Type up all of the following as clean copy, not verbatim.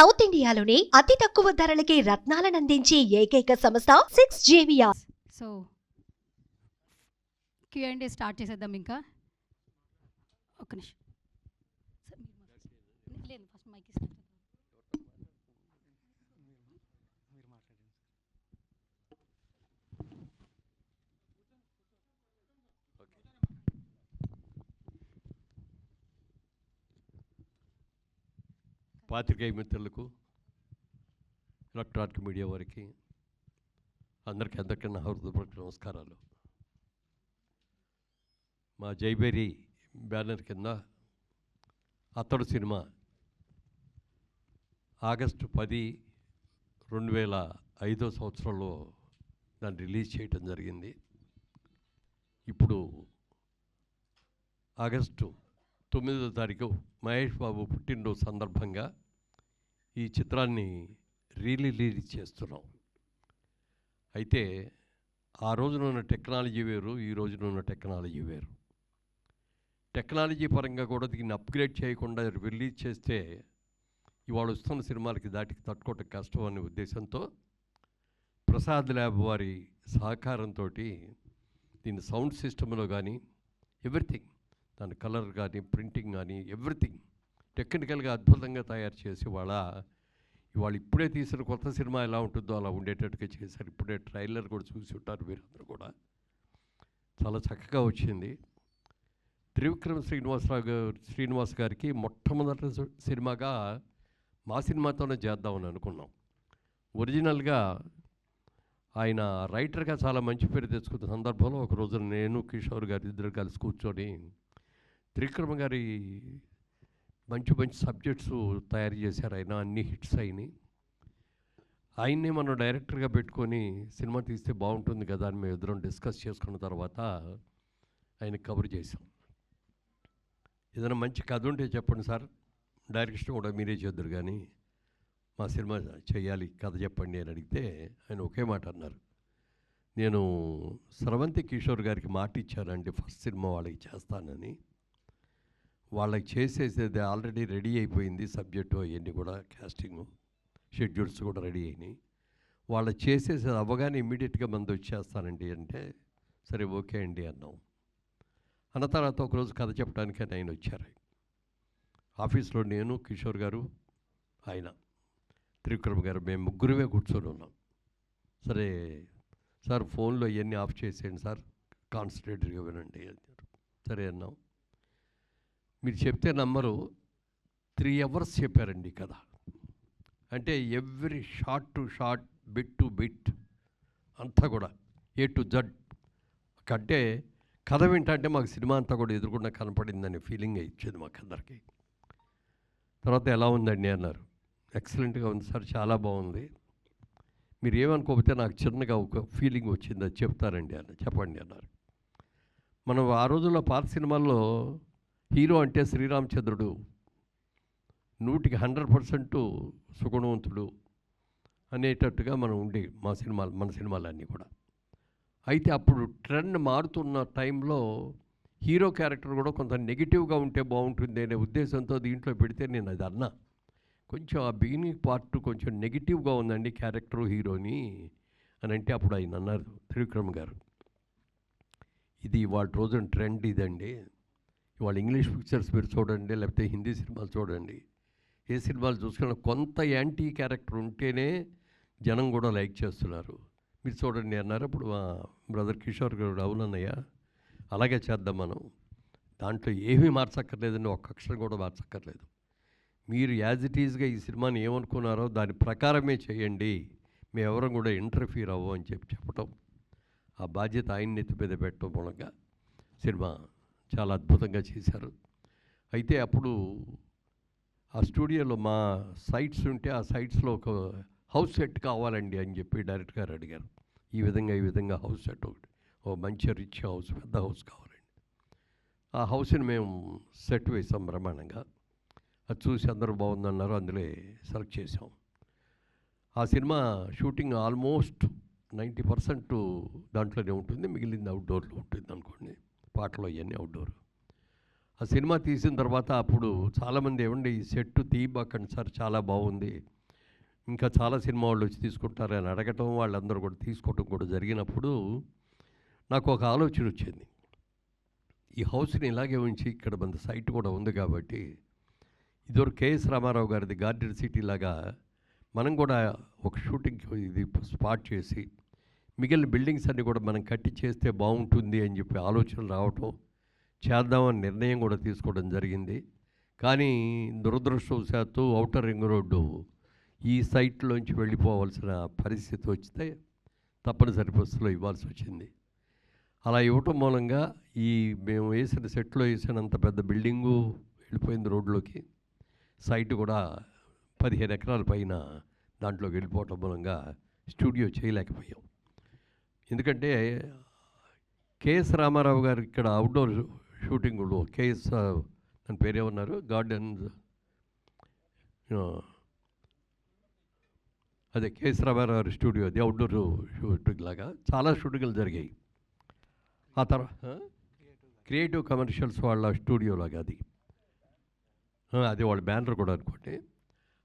South ఇండియాలోని అతి తక్కువ ధరలకి రత్నాలను అందించే ఏకైక సంస్థ 6JVR. సో Q&A స్టార్ట్ చేసేద్దాం. ఇంకా ఒక్క నిమిషం లేదు, ఫస్ట్ మైక్ ఇస్తాను. పాత్రికేయ మిత్రులకు, ఎలక్ట్రానిక్ మీడియా వారికి అందరికీ నా హృదయపూర్వక నమస్కారాలు. మా జైబేరి బ్యానర్ కింద అతడు సినిమా ఆగస్టు 10, 2005 సంవత్సరంలో దాన్ని రిలీజ్ చేయటం జరిగింది. ఇప్పుడు ఆగస్టు 9వ తారీఖు మహేష్ బాబు పుట్టినరోజు సందర్భంగా ఈ చిత్రాన్ని రిలీజ్ చేస్తున్నాం. అయితే ఆ రోజున ఉన్న టెక్నాలజీ వేరు, ఈ రోజున ఉన్న టెక్నాలజీ వేరు. టెక్నాలజీ పరంగా కూడా దీన్ని అప్గ్రేడ్ చేయకుండా రిలీజ్ చేస్తే ఇవాళ వస్తున్న సినిమాలకి దాటికి తట్టుకోవటం కష్టం అనే ఉద్దేశంతో ప్రసాద్ ల్యాబ్ వారి సహకారంతో దీన్ని సౌండ్ సిస్టంలో కానీ ఎవ్రీథింగ్, దాని కలర్ కానీ ప్రింటింగ్ కానీ ఎవ్రీథింగ్ టెక్నికల్గా అద్భుతంగా తయారు చేసి ఇవాళ ఇప్పుడే తీసిన కొత్త సినిమా ఎలా ఉంటుందో అలా ఉండేటట్టుగా చేశారు. ఇప్పుడే ట్రైలర్ కూడా చూసి ఉంటారు మీరందరూ కూడా. చాలా చక్కగా వచ్చింది. త్రివిక్రమ్ శ్రీనివాస్ గారికి మొట్టమొదటి సినిమాగా మా సినిమాతోనే చేద్దామని అనుకున్నాం. ఒరిజినల్గా ఆయన రైటర్గా చాలా మంచి పేరు తెచ్చుకున్న సందర్భంలో ఒక రోజు నేను కిషోర్ గారు ఇద్దరు కలిసి కూర్చొని త్రివిక్రమ్ గారి మంచి మంచి సబ్జెక్ట్స్ తయారు చేశారు. ఆయన అన్ని హిట్స్ అయినాయి. ఆయన్నే మనం డైరెక్టర్గా పెట్టుకొని సినిమా తీస్తే బాగుంటుంది కదా అని మేము ఇద్దరం డిస్కస్ చేసుకున్న తర్వాత ఆయన కవర్ చేసాం. ఏదైనా మంచి కథ ఉంటే చెప్పండి సార్, డైరెక్షన్ కూడా మీరే చేద్దరు కానీ మా సినిమా చేయాలి, కథ చెప్పండి అని అడిగితే ఆయన ఒకే మాట అన్నారు. నేను స్రవంతి కిషోర్ గారికి మాట ఇచ్చానండి ఫస్ట్ సినిమా వాళ్ళకి చేస్తానని. వాళ్ళకి చేసేసేది ఆల్రెడీ రెడీ అయిపోయింది, సబ్జెక్టు అవన్నీ కూడా కాస్టింగ్ షెడ్యూల్స్ కూడా రెడీ అయినాయి. వాళ్ళు చేసేసేది అవ్వగానే ఇమ్మీడియట్గా మంది వచ్చేస్తానండి అంటే సరే ఓకే అండి అన్నాం. అన్న తర్వాత ఒకరోజు కథ చెప్పడానికి ఆయన వచ్చారు. ఆఫీస్లో నేను, కిషోర్ గారు, ఆయన త్రివిక్రమ్ గారు, మేము ముగ్గురుమే కూర్చొని ఉన్నాం. సరే సార్ ఫోన్లో ఇవన్నీ ఆఫ్ చేసేయండి సార్, కాన్సన్ట్రేటెడ్గా వినండి అన్నారు. సరే అన్నాం. మీరు చెప్తే నమ్మరు, 3 hours చెప్పారండి కథ. అంటే every shot to short, bit to bit అంతా కూడా A to Z. అంటే కథ వింటే మాకు సినిమా అంతా కూడా ఎదురుకుండా కనపడిందనే ఫీలింగ్ ఇచ్చేది మాకు అందరికీ. తర్వాత ఎలా ఉందండి అన్నారు. ఎక్సలెంట్గా ఉంది సార్, చాలా బాగుంది. మీరు ఏమనుకోకపోతే నాకు చిన్నగా ఒక ఫీలింగ్ వచ్చింది, అది చెప్తారండి అన్న. చెప్పండి అన్నారు. మనం ఆ రోజుల్లో పాత సినిమాల్లో హీరో అంటే శ్రీరామచంద్రుడు, 100% సుగుణవంతుడు అనేటట్టుగా మనం ఉండే మన సినిమాలన్నీ కూడా. అయితే అప్పుడు ట్రెండ్ మారుతున్న టైంలో హీరో క్యారెక్టర్ కూడా కొంత నెగిటివ్గా ఉంటే బాగుంటుంది అనే ఉద్దేశంతో దీంట్లో పెడితే నేను అది అన్నా. కొంచెం ఆ బిగినింగ్ పార్ట్ కొంచెం నెగిటివ్గా ఉందండి క్యారెక్టరు హీరోని అని అంటే అప్పుడు ఆయన అన్నారు త్రివిక్రమ్ గారు, ఇది ఇవాళ రోజున ట్రెండ్ ఇదండి. ఇవాళ ఇంగ్లీష్ పిక్చర్స్ మీరు చూడండి, లేకపోతే హిందీ సినిమాలు చూడండి, ఏ సినిమాలు చూసుకున్నా కొంత యాంటీ క్యారెక్టర్ ఉంటేనే జనం కూడా లైక్ చేస్తున్నారు. మీరు చూడండి అన్నారు. అప్పుడు మా బ్రదర్ కిషోర్ గారు, అవునన్నయ్య అలాగే చేద్దాం, మనం దాంట్లో ఏమీ మార్చక్కర్లేదండి, ఒక్క అక్షరం కూడా మార్చక్కర్లేదు, మీరు యాజ్ ఇట్ ఈజ్గా ఈ సినిమాని ఏమనుకున్నారో దాని ప్రకారమే చేయండి, మేము ఎవరం కూడా ఇంటర్ఫీర్ అవ్వం అని చెప్పటం, ఆ బాధ్యత ఆయన నెత్తి మీద పెట్టడం మూలంగా సినిమా చాలా అద్భుతంగా చేశారు. అయితే అప్పుడు ఆ స్టూడియోలో మా సైట్స్ ఉంటే ఆ సైట్స్లో ఒక హౌస్ సెట్ కావాలండి అని చెప్పి డైరెక్టర్ గారు అడిగారు. ఈ విధంగా హౌస్ సెట్ ఒకటి, ఓ మంచి రిచ్ హౌస్, పెద్ద హౌస్ కావాలండి. ఆ హౌస్ని మేము సెట్ వేసాం బ్రహ్మాండంగా. అది చూసి అందరూ బాగుందన్నారు, అందులో సెలెక్ట్ చేసాం. ఆ సినిమా షూటింగ్ ఆల్మోస్ట్ 90% దాంట్లోనే ఉంటుంది, మిగిలింది అవుట్డోర్లో ఉంటుంది అనుకోండి. పాటలు అవన్నీ అవుట్డోర్. ఆ సినిమా తీసిన తర్వాత అప్పుడు చాలామంది ఏమండి ఈ సెట్ తీయబాకండి సార్ చాలా బాగుంది, ఇంకా చాలా సినిమా వాళ్ళు వచ్చి తీసుకుంటారు అని అడగటం, వాళ్ళందరూ కూడా తీసుకోవటం కూడా జరిగినప్పుడు నాకు ఒక ఆలోచన వచ్చింది. ఈ హౌస్ని ఇలాగే ఉంచి ఇక్కడ మన సైట్ కూడా ఉంది కాబట్టి ఇదివరకు కేఎస్ రామారావు గారిది గార్డెన్ సిటీ లాగా మనం కూడా ఒక షూటింగ్ ఇది స్పాట్ చేసి మిగిలిన బిల్డింగ్స్ అన్నీ కూడా మనం కట్టి చేస్తే బాగుంటుంది అని చెప్పి ఆలోచనలు రావటం, చేద్దామని నిర్ణయం కూడా తీసుకోవడం జరిగింది. కానీ దురదృష్టవశాత్తు ఔటర్ రింగ్ రోడ్డు ఈ సైట్లోంచి వెళ్ళిపోవాల్సిన పరిస్థితి వస్తే తప్పనిసరి పరిస్థితిలో ఇవ్వాల్సి వచ్చింది. అలా ఇవ్వటం మూలంగా ఈ మేము వేసిన సెట్లో వేసినంత పెద్ద బిల్డింగు వెళ్ళిపోయింది రోడ్లోకి. సైట్ కూడా 15 ఎకరాల పైన దాంట్లోకి వెళ్ళిపోవటం మూలంగా స్టూడియో చేయలేకపోయాం. ఎందుకంటే కేఎస్ రామారావు గారు ఇక్కడ అవుట్డోర్ షూటింగ్లో కేఎస్ దాని పేరేమన్నారు గార్డెన్స్, అదే కేఎస్ రామారావు గారి స్టూడియో, అది అవుట్డోర్ షూటింగ్ లాగా చాలా షూటింగ్లు జరిగాయి. ఆ తర్వాత క్రియేటివ్ కమర్షియల్స్ వాళ్ళ స్టూడియో లాగా అది వాళ్ళ బ్యానర్ కూడా అనుకోండి.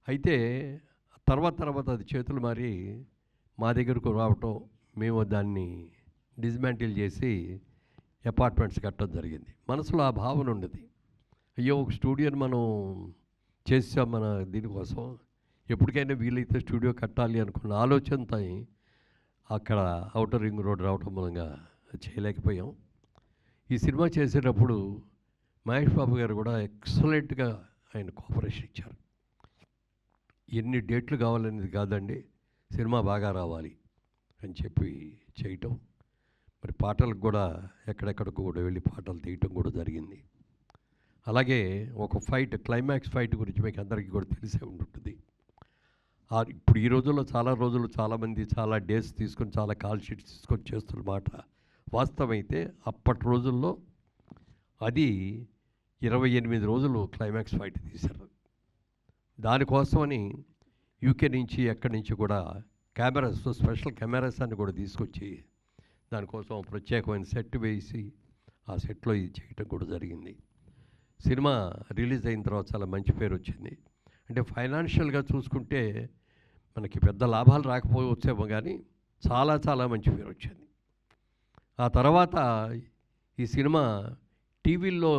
అయితే తర్వాత అది చేతులు మారి మా దగ్గరకు రావటం, మేము దాన్ని డిస్మాంటిల్ చేసి అపార్ట్మెంట్స్ కట్టడం జరిగింది. మనసులో ఆ భావన ఉండేది, అయ్యో ఒక స్టూడియోని మనం చేసాం మన దీనికోసం, ఎప్పటికైనా వీలైతే స్టూడియో కట్టాలి అనుకున్న ఆలోచనతో అక్కడ ఔటర్ రింగ్ రోడ్ రావటం మూలంగా చేయలేకపోయాం. ఈ సినిమా చేసేటప్పుడు మహేష్ బాబు గారు కూడా ఎక్సలెంట్గా ఆయన కోఆపరేషన్ ఇచ్చారు. ఎన్ని డేట్లు కావాలనేది కాదండి, సినిమా బాగా రావాలి అని చెప్పి చేయటం. మరి పాటలకు కూడా ఎక్కడెక్కడికి కూడా వెళ్ళి పాటలు తీయటం కూడా జరిగింది. అలాగే ఒక ఫైట్, క్లైమాక్స్ ఫైట్ గురించి మీకు అందరికీ కూడా తెలిసే ఉంటుంది. ఇప్పుడు ఈ రోజుల్లో చాలామంది చాలా డేస్ తీసుకొని చాలా కాల్ షీట్స్ తీసుకొని చేస్తున్న మాట వాస్తవమైతే అప్పటి రోజుల్లో అది 28 రోజులు క్లైమాక్స్ ఫైట్ తీశారు. దానికోసమని యూకే నుంచి ఎక్కడి నుంచి కూడా కెమెరాస్, స్పెషల్ కెమెరాస్ అన్ని కూడా తీసుకొచ్చి దానికోసం ప్రత్యేకమైన సెట్ వేసి ఆ సెట్లో ఇది చేయటం కూడా జరిగింది. సినిమా రిలీజ్ అయిన తర్వాత చాలా మంచి పేరు వచ్చింది. అంటే ఫైనాన్షియల్గా చూసుకుంటే మనకి పెద్ద లాభాలు రాకపోవచ్చేమో కానీ చాలా మంచి పేరు వచ్చింది. ఆ తర్వాత ఈ సినిమా టీవీల్లో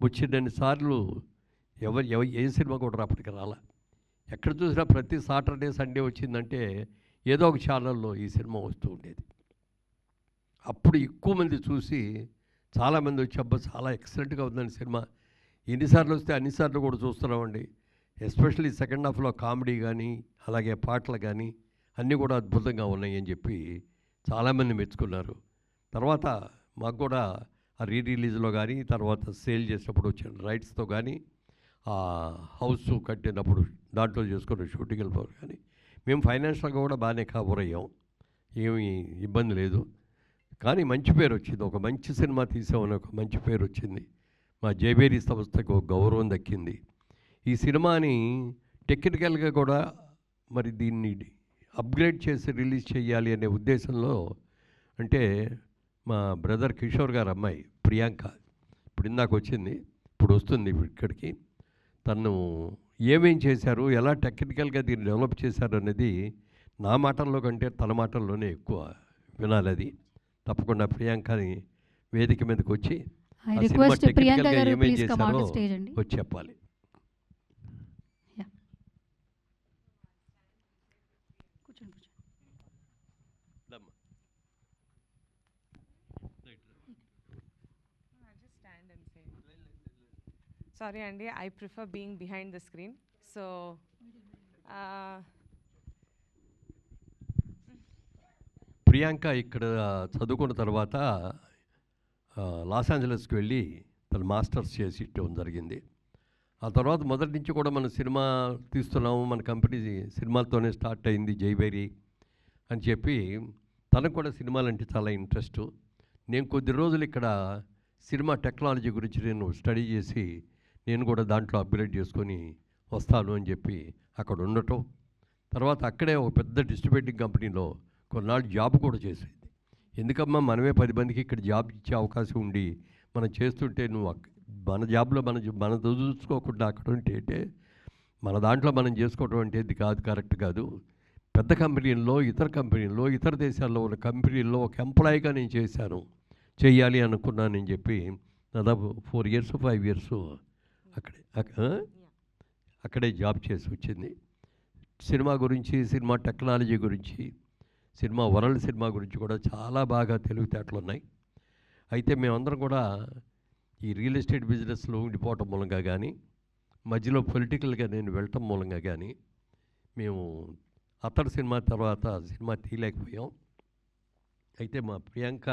వచ్చినన్ని సార్లు ఏ సినిమా కూడా అప్పటికి రాలా. ఎక్కడ చూసినా ప్రతి సాటర్డే సండే వచ్చిందంటే ఏదో ఒక ఛానల్లో ఈ సినిమా వస్తూ ఉండేది. అప్పుడు ఎక్కువ మంది చూసి చాలామంది వచ్చి అబ్బా చాలా ఎక్సలెంట్గా ఉందని సినిమా, ఎన్నిసార్లు వస్తే అన్నిసార్లు కూడా చూస్తున్నామండి. ఎస్పెషల్లీ సెకండ్ హాఫ్లో కామెడీ కానీ అలాగే పాటలు కానీ అన్నీ కూడా అద్భుతంగా ఉన్నాయి అని చెప్పి చాలామంది మెచ్చుకున్నారు. తర్వాత మాకు కూడా ఆ రిలీజ్లో కానీ తర్వాత సేల్ చేసినప్పుడు వచ్చిన రైట్స్తో కానీ ఆ హౌస్ కట్టినప్పుడు దాంట్లో చేసుకున్న షూటింగ్ వెళ్ళిపోరు కానీ మేము ఫైనాన్షియల్గా కూడా బాగానే కవర్ అయ్యాం, ఏమీ ఇబ్బంది లేదు. కానీ మంచి పేరు వచ్చింది, ఒక మంచి సినిమా తీసామని ఒక మంచి పేరు వచ్చింది. మా జైబేరీ సంస్థకు ఒక గౌరవం దక్కింది. ఈ సినిమాని టెక్నికల్గా కూడా మరి దీన్ని అప్గ్రేడ్ చేసి రిలీజ్ చేయాలి అనే ఉద్దేశంలో, అంటే మా బ్రదర్ కిషోర్ గారు అమ్మాయి ప్రియాంక ఇప్పుడు ఇందాక వచ్చింది, ఇప్పుడు వస్తుంది ఇక్కడికి, తను ఏమేం చేశారు, ఎలా టెక్నికల్గా దీన్ని డెవలప్ చేశారు అనేది నా మాటల్లో కంటే తన మాటల్లోనే ఎక్కువ వినాలి. అది తప్పకుండా ప్రియాంకని వేదిక మీదకి వచ్చి ఏమేం చేశారో వచ్చి చెప్పాలి. Sorry Andy, I prefer being behind the screen. So Priyanka ఇక్కడ చదువుకున్న తర్వాత లాస్ ఏంజలస్కి వెళ్ళి తను మాస్టర్స్ చేసి ఇవ్వడం జరిగింది. ఆ తర్వాత మొదటి నుంచి కూడా మనం సినిమా తీస్తున్నాము, మన కంపెనీ సినిమాలతోనే స్టార్ట్ అయింది జైబేరీ అని చెప్పి తనకు కూడా సినిమాలంటే చాలా ఇంట్రెస్ట్. నేను కొద్ది రోజులు ఇక్కడ సినిమా టెక్నాలజీ గురించి నేను స్టడీ చేసి నేను కూడా దాంట్లో అప్గ్రేడ్ చేసుకొని వస్తాను అని చెప్పి అక్కడ ఉండటం, తర్వాత అక్కడే ఒక పెద్ద డిస్ట్రిబ్యూటింగ్ కంపెనీలో కొన్నాళ్ళు జాబ్ కూడా చేసేది. ఎందుకమ్మా మనమే 10 మందికి ఇక్కడ జాబ్ ఇచ్చే అవకాశం ఉండి మనం చేస్తుంటే నువ్వు మన జాబ్లో మనం చూసుకోకుండా అక్కడ ఉంటే మన దాంట్లో మనం చేసుకోవడం అంటే కాదు, కరెక్ట్ కాదు. పెద్ద కంపెనీల్లో, ఇతర దేశాల్లో ఉన్న కంపెనీల్లో ఒక ఎంప్లాయీగా నేను చేయాలి అనుకున్నానని చెప్పి దాదాపు 4 years 5 years అక్కడే జాబ్ చేసి వచ్చింది. సినిమా గురించి, సినిమా టెక్నాలజీ గురించి, సినిమా వరల్డ్ సినిమా గురించి కూడా చాలా బాగా తెలివితేటలు ఉన్నాయి. అయితే మేమందరం కూడా ఈ రియల్ ఎస్టేట్ బిజినెస్లో ఉండిపోవటం మూలంగా కానీ, మధ్యలో పొలిటికల్గా నేను వెళ్ళటం మూలంగా కానీ మేము అతడు సినిమా తర్వాత సినిమా తీయలేకపోయాం. అయితే మా ప్రియాంక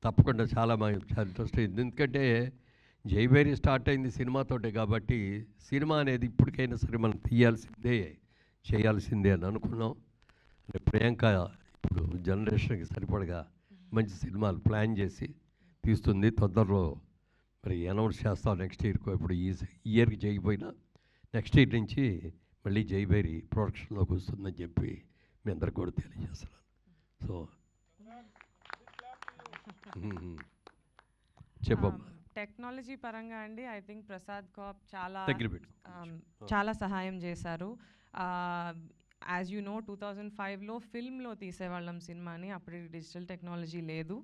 తప్పకుండా చాలా ఇంట్రెస్ట్ అయింది. ఎందుకంటే జైవేరి స్టార్ట్ అయింది సినిమాతోటే కాబట్టి సినిమా అనేది ఇప్పటికైనా సరే మనం చేయాల్సిందే అని అనుకున్నాం. ప్రియాంక ఇప్పుడు జనరేషన్కి సరిపడగా మంచి సినిమాలు ప్లాన్ చేసి తీస్తుంది. తొందరలో మరి అనౌన్స్ చేస్తాం నెక్స్ట్ ఇయర్కి. ఇప్పుడు ఈ ఇయర్కి చేయకపోయినా నెక్స్ట్ ఇయర్ నుంచి మళ్ళీ జైవేరి ప్రొడక్షన్లోకి వస్తుందని చెప్పి మీ అందరికి కూడా తెలియజేస్తున్నాను. సో చెప్పమ్మా. టెక్నాలజీ పరంగా అండి ఐ థింక్ ప్రసాద్ కాప్ చాలా సహాయం చేశారు. యాజ్ యూ నో 2005లో ఫిల్మ్లో తీసేవాళ్ళం సినిమాని, అప్పుడు డిజిటల్ టెక్నాలజీ లేదు.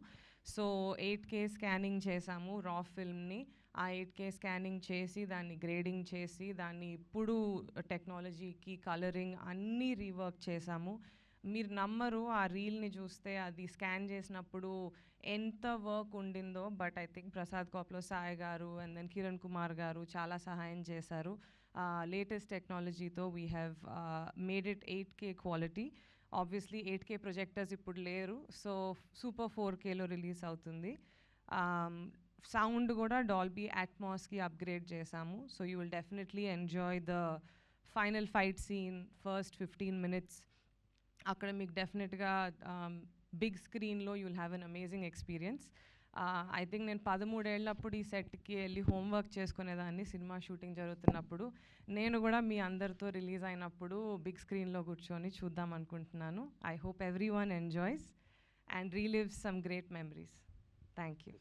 సో 8K స్కానింగ్ చేసాము రా ఫిల్మ్ని. ఆ 8K స్కానింగ్ చేసి దాన్ని గ్రేడింగ్ చేసి దాన్ని ఇప్పుడు టెక్నాలజీకి కలరింగ్ అన్నీ రీవర్క్ చేసాము. మీరు నమ్మరు, ఆ రీల్ని చూస్తే అది స్కాన్ చేసినప్పుడు ఎంత వర్క్ ఉండిందో. బట్ ఐ థింక్ ప్రసాద్ కాప్లో సాయి గారు అండ్ దెన్ కిరణ్ కుమార్ గారు చాలా సహాయం చేశారు. లేటెస్ట్ టెక్నాలజీతో we have made it 8K quality. Obviously 8K projectors ఇప్పుడు లేరు, సో సూపర్ 4Kలో రిలీజ్ అవుతుంది. సౌండ్ కూడా డాల్బీ అట్మాస్కి అప్గ్రేడ్ చేసాము. So you will definitely enjoy the final fight scene first 15 minutes. అక్కడ మీకు డెఫినెట్గా బిగ్ స్క్రీన్లో you will have an amazing experience. I think నేను 13 ఏళ్ళప్పుడు ఈ సెట్కి వెళ్ళి హోంవర్క్ చేసుకునేదాన్ని సినిమా షూటింగ్ జరుగుతున్నప్పుడు. నేను కూడా మీ అందరితో రిలీజ్ అయినప్పుడు బిగ్ స్క్రీన్లో కూర్చొని చూద్దాం అనుకుంటున్నాను. I hope everyone enjoys and relives some great memories. Thank you.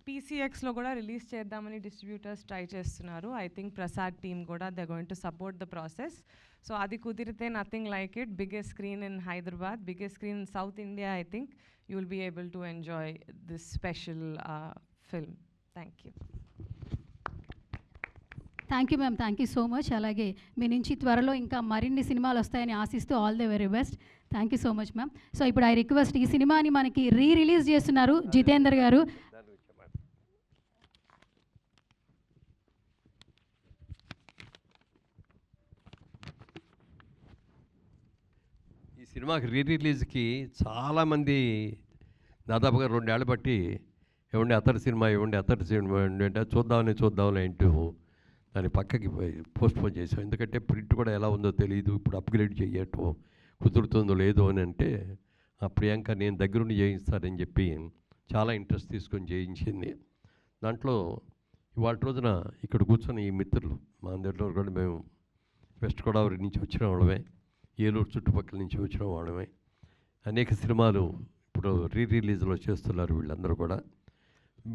PCXలో కూడా రిలీజ్ చేద్దామని డిస్ట్రిబ్యూటర్స్ ట్రై చేస్తున్నారు. ఐ థింక్ ప్రసాద్ టీమ్ కూడా they going to support the process. So అది కుదిరితే nothing like it. Biggest screen in Hyderabad, biggest screen in south India. I think you will be able to enjoy this special film. Thank you. Thank you ma'am, thank you so much. అలాగే మీ నుంచి త్వరలో ఇంకా మరిన్ని సినిమాలు వస్తాయని ఆశిస్తూ all the very best. Thank you so much ma'am. So ఇప్పుడు I request, ఈ సినిమాని మనకి రిలీజ్ చేస్తున్నారు జితేందర్ గారు. ఈ సినిమాకి రిలీజ్కి చాలామంది దాదాపుగా 2 ఏళ్ళు బట్టి ఏమండి అతడి సినిమా అంటే చూద్దామని అంటూ దాన్ని పక్కకి పోస్ట్పోన్ చేసాం. ఎందుకంటే ప్రింట్ కూడా ఎలా ఉందో తెలియదు, ఇప్పుడు అప్గ్రేడ్ చేయటం కుదురుతుందో లేదో అని అంటే ఆ ప్రియాంక నేను దగ్గరుండి చేయిస్తానని చెప్పి చాలా ఇంట్రెస్ట్ తీసుకొని చేయించింది. దాంట్లో ఇవాళ రోజున ఇక్కడ కూర్చొని ఈ మిత్రులు మా అందరిలో కూడా మేము వెస్ట్ గోదావరి నుంచి వచ్చిన వాళ్ళమే, ఏలూరు చుట్టుపక్కల నుంచి వచ్చిన వాళ్ళమే. అనేక సినిమాలు ఇప్పుడు రిలీజ్లో చేస్తున్నారు వీళ్ళందరూ కూడా.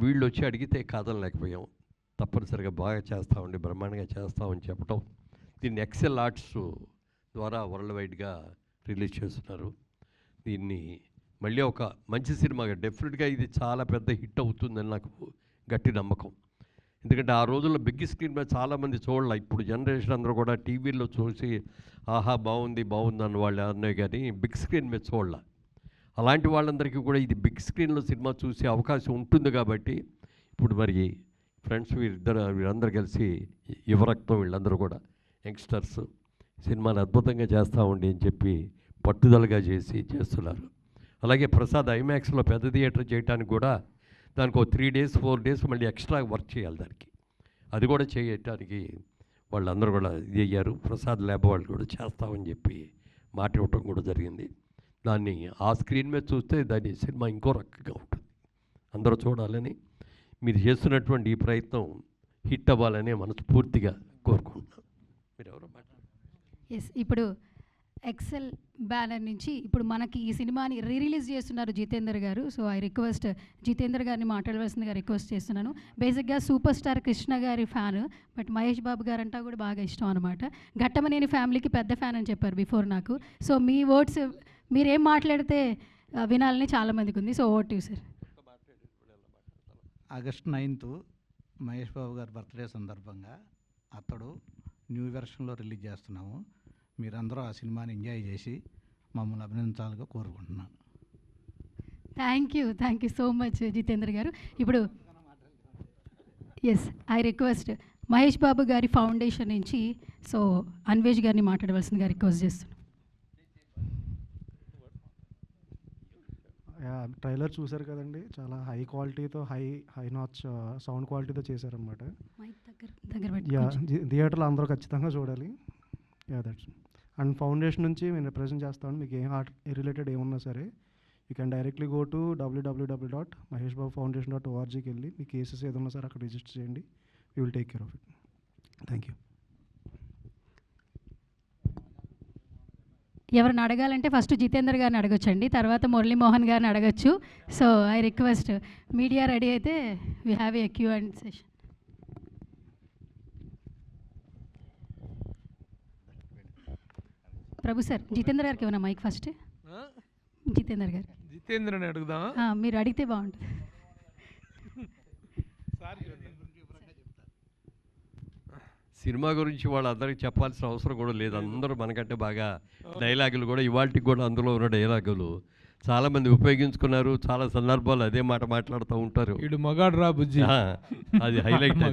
వీళ్ళు వచ్చి అడిగితే కాదనలేకపోయాం. తప్పనిసరిగా బాగా చేస్తామండి, బ్రహ్మాండంగా చేస్తామని చెప్పడం. దీన్ని ఎక్సెల్ ఆర్ట్స్ ద్వారా వరల్డ్ వైడ్గా రిలీజ్ చేస్తున్నారు. దీన్ని మళ్ళీ ఒక మంచి సినిమాగా డెఫినెట్గా ఇది చాలా పెద్ద హిట్ అవుతుందని నాకు గట్టి నమ్మకం. ఎందుకంటే ఆ రోజుల్లో బిగ్ స్క్రీన్ మీద చాలామంది చూడాల. ఇప్పుడు జనరేషన్ అందరూ కూడా టీవీల్లో చూసి ఆహా బాగుంది అన్న వాళ్ళు అన్నాయి, కానీ బిగ్ స్క్రీన్ మీద చూడాల. అలాంటి వాళ్ళందరికీ కూడా ఇది బిగ్ స్క్రీన్లో సినిమా చూసే అవకాశం ఉంటుంది. కాబట్టి ఇప్పుడు మరి ఫ్రెండ్స్ వీళ్ళందరూ కలిసి యువరక్తం వీళ్ళందరూ కూడా యంగ్స్టర్స్ సినిమాని అద్భుతంగా చేస్తామండి అని చెప్పి పట్టుదలగా చేస్తున్నారు. అలాగే ప్రసాద్ ఐమాక్స్లో పెద్ద థియేటర్ చేయడానికి కూడా దానికి 3 days 4 days మళ్ళీ ఎక్స్ట్రా వర్క్ చేయాలి దానికి. అది కూడా చేయటానికి వాళ్ళందరూ కూడా ఇది అయ్యారు. ప్రసాద్ ల్యాబ్ వాళ్ళు కూడా చేస్తామని చెప్పి మాట ఇవ్వటం కూడా జరిగింది. దాన్ని ఆ స్క్రీన్ మీద చూస్తే దాని సినిమా ఇంకో రకంగా ఉంటుంది. అందరూ చూడాలని, మీరు చేస్తున్నటువంటి ఈ ప్రయత్నం హిట్ అవ్వాలని మనస్ఫూర్తిగా కోరుకుంటున్నాను. మీరు ఎవరో ఎస్, ఇప్పుడు ఎక్సెల్ బ్యానర్ నుంచి ఇప్పుడు మనకి ఈ సినిమాని రిలీజ్ చేస్తున్నారు జితేందర్ గారు. సో ఐ రిక్వెస్ట్ జితేందర్ గారిని మాట్లాడవలసిందిగా రిక్వెస్ట్ చేస్తున్నాను. బేసిక్గా సూపర్ స్టార్ కృష్ణ గారి ఫ్యాన్, బట్ మహేష్ బాబు గారు అంటా కూడా బాగా ఇష్టం అనమాట. ఘట్టమనేని ఫ్యామిలీకి పెద్ద ఫ్యాన్ అని చెప్పారు బిఫోర్ నాకు. సో మీ వర్డ్స్ మీరేం మాట్లాడితే వినాలని చాలామందికి ఉంది. So over to you sir. August 9th Mahesh Babu గారి బర్త్డే సందర్భంగా అతడు న్యూ వెర్షన్లో రిలీజ్ చేస్తున్నాము. మీరందరూ ఆ సినిమాని ఎంజాయ్ చేసి మమ్మల్ని అభినందించాలని కోరుకుంటున్నాను. Thank you so much Jitender garu. ఇప్పుడు as I request Mahesh Babu గారి ఫౌండేషన్ నుంచి సో అన్వేష్ గారిని మాట్లాడవలసిందిగా రిక్వెస్ట్ చేస్తున్నాను. ట్రైలర్ చూశారు కదండి, చాలా హై క్వాలిటీతో హై నాచ్ సౌండ్ క్వాలిటీతో చేశారనమాట. థియేటర్లో అందరూ ఖచ్చితంగా చూడాలి. దట్స్ అండ్ ఫౌండేషన్ నుంచి మేము రిప్రజెంట్ చేస్తాను. మీకు ఏం ఆర్ట్ రిలేటెడ్ ఏమున్నా సరే you can directly go to www.maheshbabufoundation.orgకి వెళ్ళి మీ కేసెస్ ఏదన్నా సరే అక్కడ రిజిస్టర్ చేయండి. We will take care of it. Thank you. ఎవరిని అడగాలంటే ఫస్ట్ జితేందర్ గారిని అడగొచ్చండి, తర్వాత మురళీమోహన్ గారిని అడగచ్చు. So I request media ready అయితే we have a Q and session. Prabhu sir, Jitender గారికి ఏమన్నా మైక్ ఫస్ట్. జితేందర్ గారు, జితేంద్రని అడుగుదామా? మీరు అడిగితే బాగుంటుంది. సినిమా గురించి వాళ్ళందరికీ చెప్పాల్సిన అవసరం కూడా లేదు. అందరూ మనకంటే బాగా డైలాగులు కూడా ఇవాళకి కూడా అందులో ఉన్న డైలాగులు చాలామంది ఉపయోగించుకున్నారు. చాలా సందర్భాలు అదే మాట మాట్లాడుతూ ఉంటారు. ఇడు మగాడు రా బుజ్జి, అది highlight.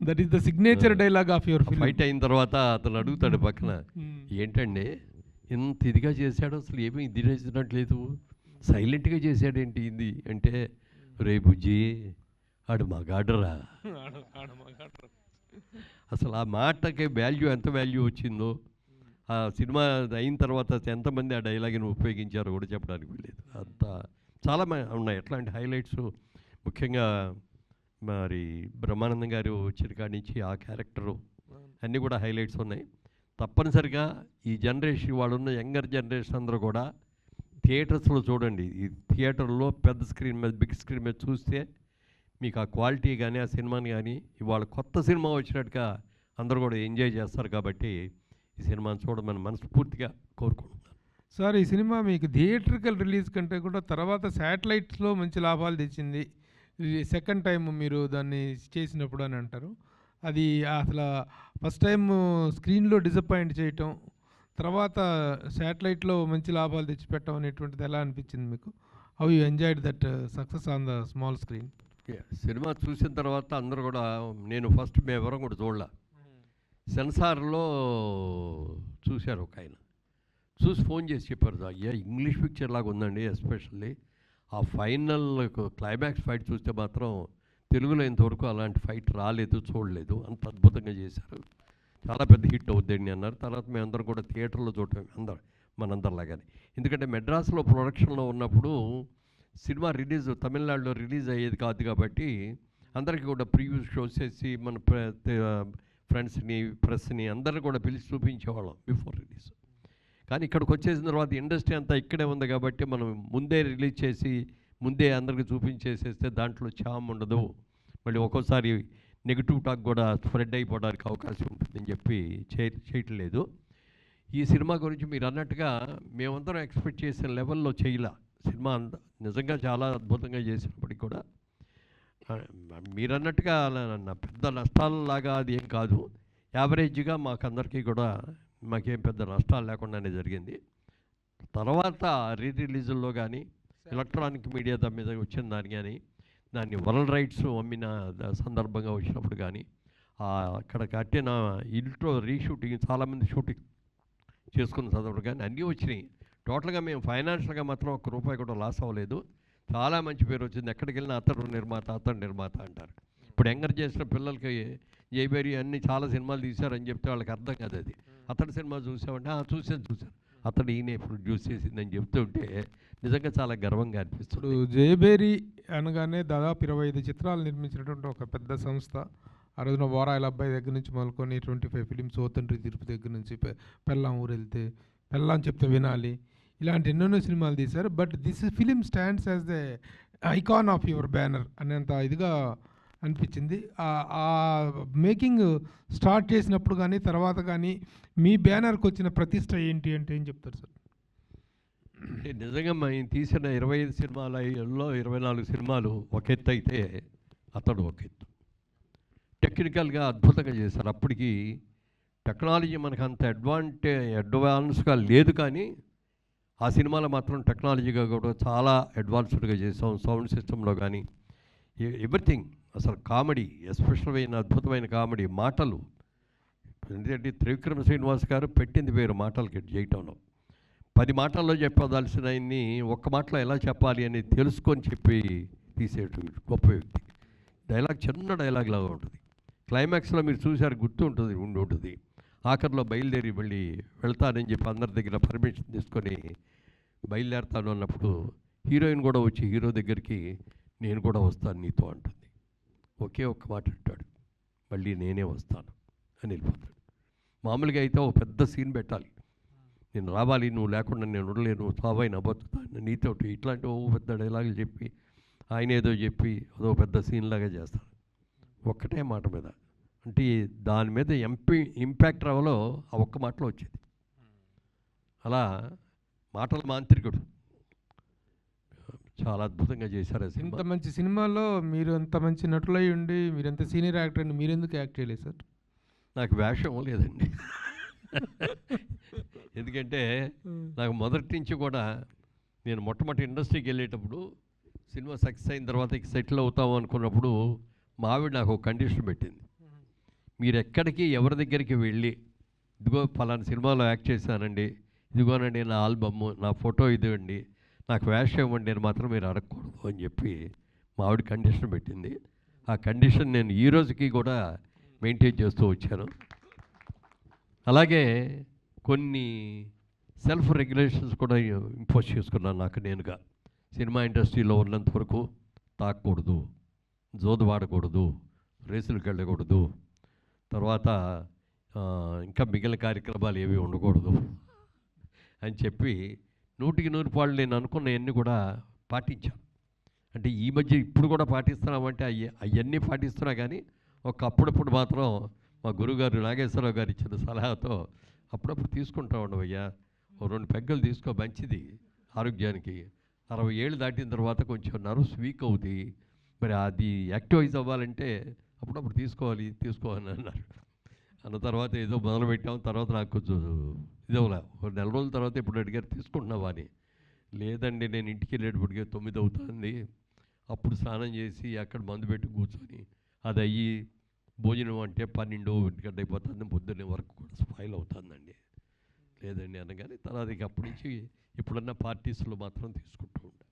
That is the signature dialogue of your film. Fight అయిన తర్వాత అతను అడుగుతాడు పక్కన, ఏంటండి ఇంత ఇదిగా చేశాడు, అసలు ఏమీ ఇది చేసినట్లేదు, సైలెంట్గా చేశాడేంటి ఇది అంటే, రే బుజ్జి ఆడు మగాడురా. అసలు ఆ మాటకి వాల్యూ ఎంత వాల్యూ వచ్చిందో, ఆ సినిమా అయిన తర్వాత ఎంతమంది ఆ డైలాగ్ని ఉపయోగించారో కూడా చెప్పడానికి లేదు. అంత చాలా ఉన్నాయి ఎట్లాంటి హైలైట్స్. ముఖ్యంగా మరి బ్రహ్మానందం గారు వచ్చిన కాడి నుంచి ఆ క్యారెక్టరు అన్నీ కూడా హైలైట్స్ ఉన్నాయి. తప్పనిసరిగా ఈ జనరేషన్ వాళ్ళున్న యంగర్ జనరేషన్ అందరూ కూడా థియేటర్స్లో చూడండి. ఈ థియేటర్లో పెద్ద స్క్రీన్ మీద, బిగ్ స్క్రీన్ మీద చూస్తే మీకు ఆ క్వాలిటీ కానీ ఆ సినిమాని కానీ ఇవాళ కొత్త సినిమా వచ్చినట్టుగా అందరూ కూడా ఎంజాయ్ చేస్తారు. కాబట్టి ఈ సినిమాని చూడమని మనస్ఫూర్తిగా కోరుకుంటున్నాను. సార్, ఈ సినిమా మీకు థియేట్రికల్ రిలీజ్ కంటే కూడా తర్వాత శాటిలైట్స్లో మంచి లాభాలు తెచ్చింది. సెకండ్ టైం మీరు దాన్ని చేసినప్పుడు అని అంటారు. అది అసలు ఫస్ట్ టైం స్క్రీన్లో డిసప్పాయింట్ చేయటం, తర్వాత శాటిలైట్లో మంచి లాభాలు తెచ్చిపెట్టడం అనేటువంటిది ఎలా అనిపించింది మీకు? How you enjoyed that success on the small screen? Cinema చూసిన తర్వాత అందరూ కూడా, నేను ఫస్ట్ మేమెవరం కూడా చూడలే, సెన్సార్లో చూశారు ఒక ఆయన, చూసి ఫోన్ చేసి చెప్పారు, అయ్యా ఇంగ్లీష్ పిక్చర్ లాగా ఉందండి, ఎస్పెషల్లీ ఆ ఫైనల్ క్లైమాక్స్ ఫైట్ చూస్తే మాత్రం తెలుగులో ఇంతవరకు అలాంటి ఫైట్ రాలేదు, చూడలేదు, అంత అద్భుతంగా చేశారు, చాలా పెద్ద హిట్ అవుద్దండి అన్నారు. తర్వాత మేమందరం కూడా థియేటర్లో చూడటం మనందరిలాగానే. ఎందుకంటే మెడ్రాస్లో ప్రొడక్షన్లో ఉన్నప్పుడు సినిమా తమిళనాడులో రిలీజ్ అయ్యేది కాదు కాబట్టి అందరికీ కూడా ప్రివ్యూ షోస్ చేసి మన ఫ్రెండ్స్ని, ప్రెస్ని అందరిని కూడా పిలిచి చూపించేవాళ్ళం బిఫోర్ రిలీజ్. కానీ ఇక్కడికి వచ్చేసిన తర్వాత ఇండస్ట్రీ అంతా ఇక్కడే ఉంది కాబట్టి మనం ముందే రిలీజ్ చేసి ముందే అందరికీ చూపించేసేస్తే దాంట్లో చామ్ ఉండదు, మళ్ళీ ఒక్కోసారి నెగిటివ్ టాక్ కూడా స్ప్రెడ్ అయిపోవడానికి అవకాశం ఉంటుందని చెప్పి చేయట్లేదు. ఈ సినిమా గురించి మీరు అన్నట్టుగా మేమందరం ఎక్స్పెక్ట్ చేసిన లెవెల్లో చేయలే. సినిమా నిజంగా చాలా అద్భుతంగా చేసినప్పటికీ కూడా మీరు అన్నట్టుగా పెద్ద నష్టాలలాగా అది ఏం కాదు, యావరేజ్గా మాకందరికీ కూడా మాకేం పెద్ద నష్టాలు లేకుండానే జరిగింది. తర్వాత రిలీజుల్లో కానీ ఎలక్ట్రానిక్ మీడియా దాని మీద వచ్చిన దాన్ని కానీ దాన్ని వరల్డ్ రైట్స్ అమ్మిన సందర్భంగా వచ్చినప్పుడు కానీ అక్కడ కట్టిన ఇంట్లో రీషూటింగ్ చాలామంది షూటింగ్ చేసుకున్న సందర్భం కానీ అన్నీ వచ్చినాయి. టోటల్గా మేము ఫైనాన్షియల్గా మాత్రం ఒక్క రూపాయి కూడా లాస్ అవ్వలేదు, చాలా మంచి పేరు వచ్చింది. ఎక్కడికి వెళ్ళినా అతడు నిర్మాత అంటారు. ఇప్పుడు యంగర్ చేసిన పిల్లలకి జైబేరి అన్ని చాలా సినిమాలు తీశారని చెప్తే వాళ్ళకి అర్థం కాదు. అది అతడి సినిమా చూసామంటే చూశాను అతడు ఈయన ప్రొడ్యూస్ చేసిందని చెప్తుంటే నిజంగా చాలా గర్వంగా అనిపిస్తుంది. జయబేరి అనగానే దాదాపు 25 చిత్రాలు నిర్మించినటువంటి ఒక పెద్ద సంస్థ. ఆ రోజున వారాయిల అబ్బాయి దగ్గర నుంచి మొదలుకొని 25 ఫిలిమ్స్, ఓతండ్రి తిరుపు దగ్గర నుంచి పెళ్ళాం ఊరు వెళ్తే, పెళ్ళాం చెప్తే వినాలి, ఇలాంటి ఎన్నెన్నో సినిమాలు తీశారు. But this film stands as the icon of your banner అనేంత ఇదిగా అనిపించింది. ఆ మేకింగ్ స్టార్ట్ చేసినప్పుడు కానీ తర్వాత కానీ మీ బ్యానర్కి వచ్చిన ప్రతిష్ట ఏంటి అంటే ఏం చెప్తారు సార్? అంటే నిజంగా మేము తీసిన 25 సినిమాలలో 24 సినిమాలు ఒక ఎత్తు అయితే అతడు ఒక ఎత్తు. టెక్నికల్గా అద్భుతంగా చేశారు. అప్పటికి టెక్నాలజీ మనకు అంత అడ్వాన్స్గా లేదు, కానీ ఆ సినిమాలో మాత్రం టెక్నాలజీగా కూడా చాలా అడ్వాన్స్డ్గా చేసాం. సౌండ్ సిస్టంలో కానీ ఎవ్రీథింగ్. అసలు కామెడీ, ఎస్పెషల్ అద్భుతమైన కామెడీ, మాటలు. ఎందుకంటే త్రివిక్రమ శ్రీనివాస్ గారు పెట్టింది వేరు మాటలకి చేయటంలో. 10 మాటల్లో చెప్పదలసినవన్నీ ఒక్క మాటలో ఎలా చెప్పాలి అని తెలుసుకొని చెప్పి తీసేటువంటి గొప్ప వ్యక్తి. డైలాగ్ చిన్న డైలాగ్ లాగా ఉంటుంది. క్లైమాక్స్లో మీరు చూశారు, గుర్తు ఉంటుంది. ఆఖరిలో బయలుదేరి వెళ్తానని చెప్పి అందరి దగ్గర పర్మిషన్ తీసుకొని బయలుదేరుతాను అన్నప్పుడు హీరోయిన్ కూడా వచ్చి హీరో దగ్గరికి నేను కూడా వస్తాను నీతో అంటుంది. ఒకే ఒక్క మాట అంటాడు, మళ్ళీ నేనే వస్తాను అని వెళ్ళిపోతాడు. మామూలుగా అయితే ఒక పెద్ద సీన్ పెట్టాలి, నేను రావాలి, నువ్వు లేకుండా నేను ఉండలేను, సావైనా బతుకుతాను నీతో, ఇట్లాంటి ఓ పెద్ద డైలాగులు చెప్పి ఆయన ఏదో చెప్పి అదో పెద్ద సీన్ లాగా చేస్తాడు ఒక్కటే మాట మీద. అంటే దాని మీద ఇంపాక్ట్ రావాలో ఆ ఒక్క మాటలో వచ్చేది. అలా మాటల మాంత్రికుడు, చాలా అద్భుతంగా చేశారు. ఇంత మంచి సినిమాలో మీరు ఎంత మంచి నటులై ఉండి మీరు ఎంత సీనియర్ యాక్టర్ అని మీరు ఎందుకు యాక్ట్ చేయలేదు సార్? నాకు వేషం లేదండి. ఎందుకంటే నాకు మొదటి నుంచి కూడా నేను మొట్టమొదటి ఇండస్ట్రీకి వెళ్ళేటప్పుడు సినిమా సక్సెస్ అయిన తర్వాత సెటిల్ అవుతాము అనుకున్నప్పుడు మా ఆవిడ నాకు ఒక కండిషన్ పెట్టింది, మీరు ఎక్కడికి ఎవరి దగ్గరికి వెళ్ళి ఇదిగో ఫలానా సినిమాలో యాక్ట్ చేశానండి, ఇదిగోనండి నా ఆల్బమ్, నా ఫోటో ఇదివ్వండి, నాకు వేషం ఇవ్వండి అని మాత్రం మీరు అడగకూడదు అని చెప్పి మా ఆవిడ కండిషన్ పెట్టింది. ఆ కండిషన్ నేను ఈ రోజుకి కూడా మెయింటైన్ చేస్తూ వచ్చాను. అలాగే కొన్ని సెల్ఫ్ రెగ్యులేషన్స్ కూడా ఇంపోజ్ చేసుకున్నాను నాకు నేనుగా. సినిమా ఇండస్ట్రీలో ఉన్నంత వరకు తాకూడదు, జోదు వాడకూడదు, రేసులకు వెళ్ళకూడదు, తర్వాత ఇంకా మిగిలిన కార్యక్రమాలు ఏవి ఉండకూడదు అని చెప్పి 100% పాళ్ళు నేను అనుకున్నవన్నీ కూడా పాటించాను. అంటే ఈ మధ్య ఇప్పుడు కూడా పాటిస్తున్నామంటే అవన్నీ పాటిస్తున్నా, కానీ అప్పుడప్పుడు మాత్రం మా గురుగారు నాగేశ్వరరావు గారు ఇచ్చిన సలహాతో అప్పుడప్పుడు తీసుకుంటా ఉండవయ్యా, 2 పెగ్గలు తీసుకో, మంచిది ఆరోగ్యానికి. 60 ఏళ్ళు దాటిన తర్వాత కొంచెం నర్వ్స్ వీక్ అవుతాయి, మరి అది యాక్టివైజ్ అవ్వాలంటే అప్పుడప్పుడు తీసుకోవాలి అన్నారు. అన్న తర్వాత ఏదో మొదలుపెట్టాం. తర్వాత నాకు కొంచెం ఇదవలా, 1 నెల రోజుల తర్వాత ఇప్పుడు అడిగారు తీసుకుంటున్నావా అని. లేదండి, నేను ఇంటికి వెళ్ళేటప్పటికే 9 అవుతుంది, అప్పుడు స్నానం చేసి అక్కడ మందు పెట్టి కూర్చొని అది అయ్యి భోజనం అంటే 12 గంట అయిపోతుంది, పొద్దున్నే వరకు కూడా స్పాయిల్ అవుతుందండి. లేదండి అనగానే తర్వాత ఇక అప్పటి నుంచి ఎప్పుడన్నా పార్టీస్లో మాత్రం తీసుకుంటూ ఉంటాను.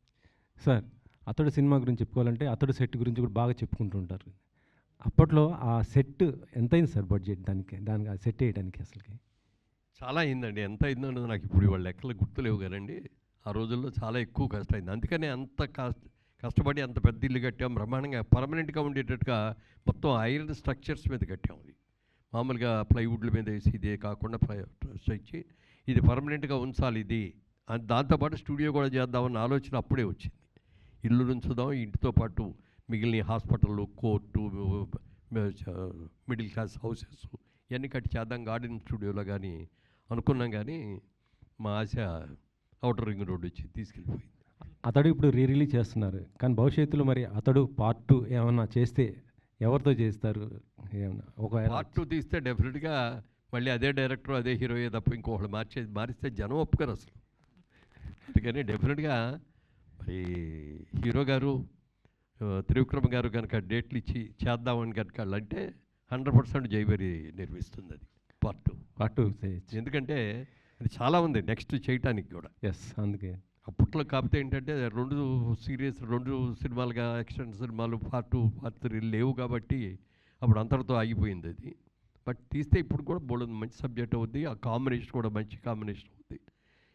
సార్, అతడు సినిమా గురించి చెప్పుకోవాలంటే అతడు సెట్ గురించి కూడా బాగా చెప్పుకుంటూ ఉంటారు. అప్పట్లో ఆ సెట్ ఎంత అయింది సార్ బడ్జెట్ దానికి ఆ సెట్ వేయడానికి? అసలుకి చాలా అయిందండి. ఎంత అయిందో నాకు ఇప్పుడు ఇవాళ లెక్కలు గుర్తులేవు కదండి. ఆ రోజుల్లో చాలా ఎక్కువ కష్టమైంది. అందుకనే అంత కష్టపడి అంత పెద్ద ఇల్లు కట్టాం, బ్రహ్మాండంగా పర్మనెంట్గా ఉండేటట్టుగా మొత్తం ఐరన్ స్ట్రక్చర్స్ మీద కట్టాం. అది మామూలుగా ప్లైవుడ్ల మీద వేసి ఇదే కాకుండా ఇచ్చి ఇది పర్మనెంట్గా ఉంచాలి ఇది. దాంతోపాటు స్టూడియో కూడా చేద్దామన్న ఆలోచన అప్పుడే వచ్చింది. ఇల్లు నుంచుదాం, ఇంటితో పాటు మిగిలిన hospital, court, middle class houses ఇవన్నీ కట్టి చేద్దాం గార్డెన్ స్టూడియోలో కానీ అనుకున్నాం. కానీ మా ఆశ అవుటర్ రింగ్ రోడ్ వచ్చి తీసుకెళ్ళిపోయింది. అతడు ఇప్పుడు రిలీజ్ చేస్తున్నారు, కానీ భవిష్యత్తులో మరి అతడు పార్ట్ 2 ఏమన్నా చేస్తే ఎవరితో చేస్తారు? ఏమన్నా ఒకవేళ పార్ట్ 2 తీస్తే డెఫినెట్గా మళ్ళీ అదే డైరెక్టర్ అదే హీరోయే తప్ప ఇంకొకళ్ళు మారిస్తే జనం ఒప్పుకోరు అసలు. అందుకని డెఫినెట్గా మరి హీరో గారు త్రివిక్రమ గారు కనుక డేట్లు ఇచ్చి చేద్దామని కనుక అంటే 100% జైబరి నిర్మిస్తుంది అది పార్ట్ 2. ఎందుకంటే అది చాలా ఉంది నెక్స్ట్ చేయటానికి కూడా. ఎస్, అందుకే అప్పట్లో కాకపోతే ఏంటంటే 2 సినిమాలుగా యాక్షన్ సినిమాలు పార్ట్ 2 పార్ట్ 3 లేవు కాబట్టి అప్పుడు అంతటితో ఆగిపోయింది అది. బట్ తీస్తే ఇప్పుడు కూడా బోల్డ్ మంచి సబ్జెక్ట్ అవుద్ది, ఆ కాంబినేషన్ కూడా మంచి కాంబినేషన్ అవుద్ది.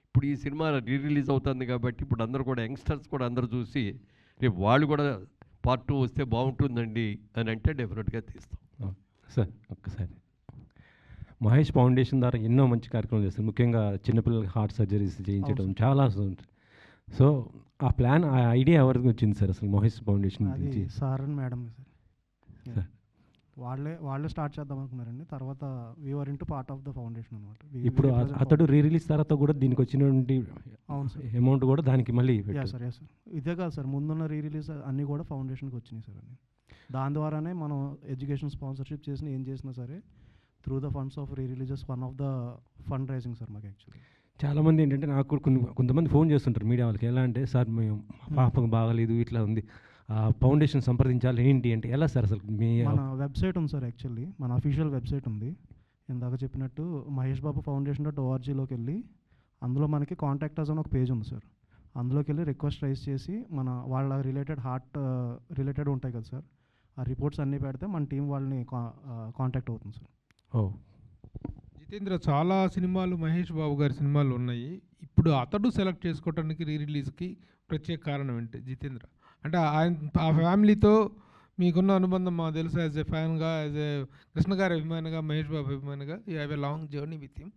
ఇప్పుడు ఈ సినిమా రిలీజ్ అవుతుంది కాబట్టి ఇప్పుడు అందరూ కూడా యంగ్స్టర్స్ కూడా అందరూ చూసి రేపు వాళ్ళు కూడా పార్ట్ 2 వస్తే బాగుంటుందండి అని అంటే డెఫినెట్గా తీస్తాం. సార్ ఒక్కసారి మహేష్ ఫౌండేషన్ ద్వారా ఎన్నో మంచి కార్యక్రమాలు చేస్తారు, ముఖ్యంగా చిన్నపిల్లలకి హార్ట్ సర్జరీస్ చేయించడం చాలా ఉంటుంది. సో ఆ ప్లాన్, ఆ ఐడియా ఎవరికి వచ్చింది సార్ అసలు మహేష్ ఫౌండేషన్ అది గురించి? Sir and madam sir, sir వాళ్ళే స్టార్ట్ చేద్దాం అనుకున్నారండి. తర్వాత we are into part of the foundation అనమాట. ఇప్పుడు అతడు రీ రిలీజ్ తర్వాత కూడా దీనికి వచ్చినటువంటి అవును సార్, అమౌంట్ కూడా దానికి మళ్ళీ సార్ సార్ ఇదే కాదు సార్, ముందున్న రీ రిలీజ్ అన్నీ కూడా ఫౌండేషన్కి వచ్చినాయి సార్ అన్నీ. దాని ద్వారానే మనం ఎడ్యుకేషన్ స్పాన్సర్షిప్ చేసిన ఏం చేసినా సరే through the funds of re releases one of the fund raising sir మాకు యాక్చువల్లీ. చాలామంది ఏంటంటే నాకు కూడా కొంతమంది ఫోన్ చేస్తుంటారు మీడియా వాళ్ళకి, ఎలా అంటే సార్ మేము పాపకు బాగలేదు ఇట్లా ఉంది, ఫౌండేషన్ సంప్రదించాలి ఏంటి అంటే ఎలా సార్ అసలు? మీ మన వెబ్సైట్ ఉంది సార్, యాక్చువల్లీ మన అఫీషియల్ వెబ్సైట్ ఉంది. ఇందాక చెప్పినట్టు maheshbabu.org.లోకి వెళ్ళి అందులో మనకి కాంటాక్ట్ అస్ అని ఒక పేజ్ ఉంది సార్. అందులోకి వెళ్ళి రిక్వెస్ట్ రైజ్ చేసి వాళ్ళ హార్ట్ రిలేటెడ్ ఉంటాయి కదా సార్, ఆ రిపోర్ట్స్ అన్నీ పెడితే మన టీం వాళ్ళని కాంటాక్ట్ అవుతుంది సార్. ఓ జితేంద్ర, చాలా సినిమాలు మహేష్ బాబు గారి సినిమాలు ఉన్నాయి. ఇప్పుడు అతడు సెలెక్ట్ చేసుకోవడానికి రీ రిలీజ్కి ప్రత్యేక కారణం ఏంటి జితేంద్ర? అంటే ఆ ఫ్యామిలీతో మీకున్న అనుబంధం మాకు తెలుసు. యాజ్ ఎ ఫ్యాన్గా, యాజ్ ఎ కృష్ణ గారి అభిమానిగా, మహేష్ బాబు అభిమానిగా, you have a long journey with him.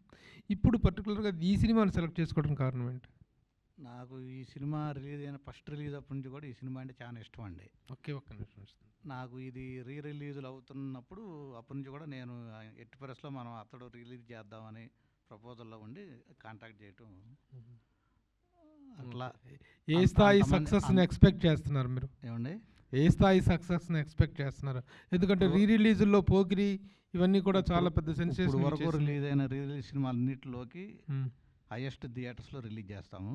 ఇప్పుడు పర్టికులర్గా ఈ సినిమాని సెలెక్ట్ చేసుకోవడానికి కారణం ఏంటి? నాకు ఈ సినిమా రిలీజ్ అయిన ఫస్ట్ రిలీజ్ అప్పటి నుంచి కూడా ఈ సినిమా అంటే చాలా ఇష్టం అండి. ఒక్క నిమిషం. నాకు ఇది రీ రిలీజులు అవుతున్నప్పుడు అప్పటి నుంచి కూడా నేను ఎట్టి పరిస్థితుల్లో మనం అతడు రిలీజ్ చేద్దామని ప్రపోజల్లో ఉండి కాంటాక్ట్ చేయటం. అట్లా ఏ స్థాయి సక్సెస్ని ఎక్స్పెక్ట్ చేస్తున్నారు మీరు? ఏమండి, ఏ స్థాయి సక్సెస్ని ఎక్స్పెక్ట్ చేస్తున్నారు? ఎందుకంటే రీ రిలీజుల్లో పోకిరి ఇవన్నీ కూడా చాలా పెద్ద సెన్సేషన్ వరకు రిలీజ్ అయిన రీ రిలీజ్ సినిమాలన్నింటిలోకి హైయెస్ట్ థియేటర్స్లో రిలీజ్ చేస్తాము,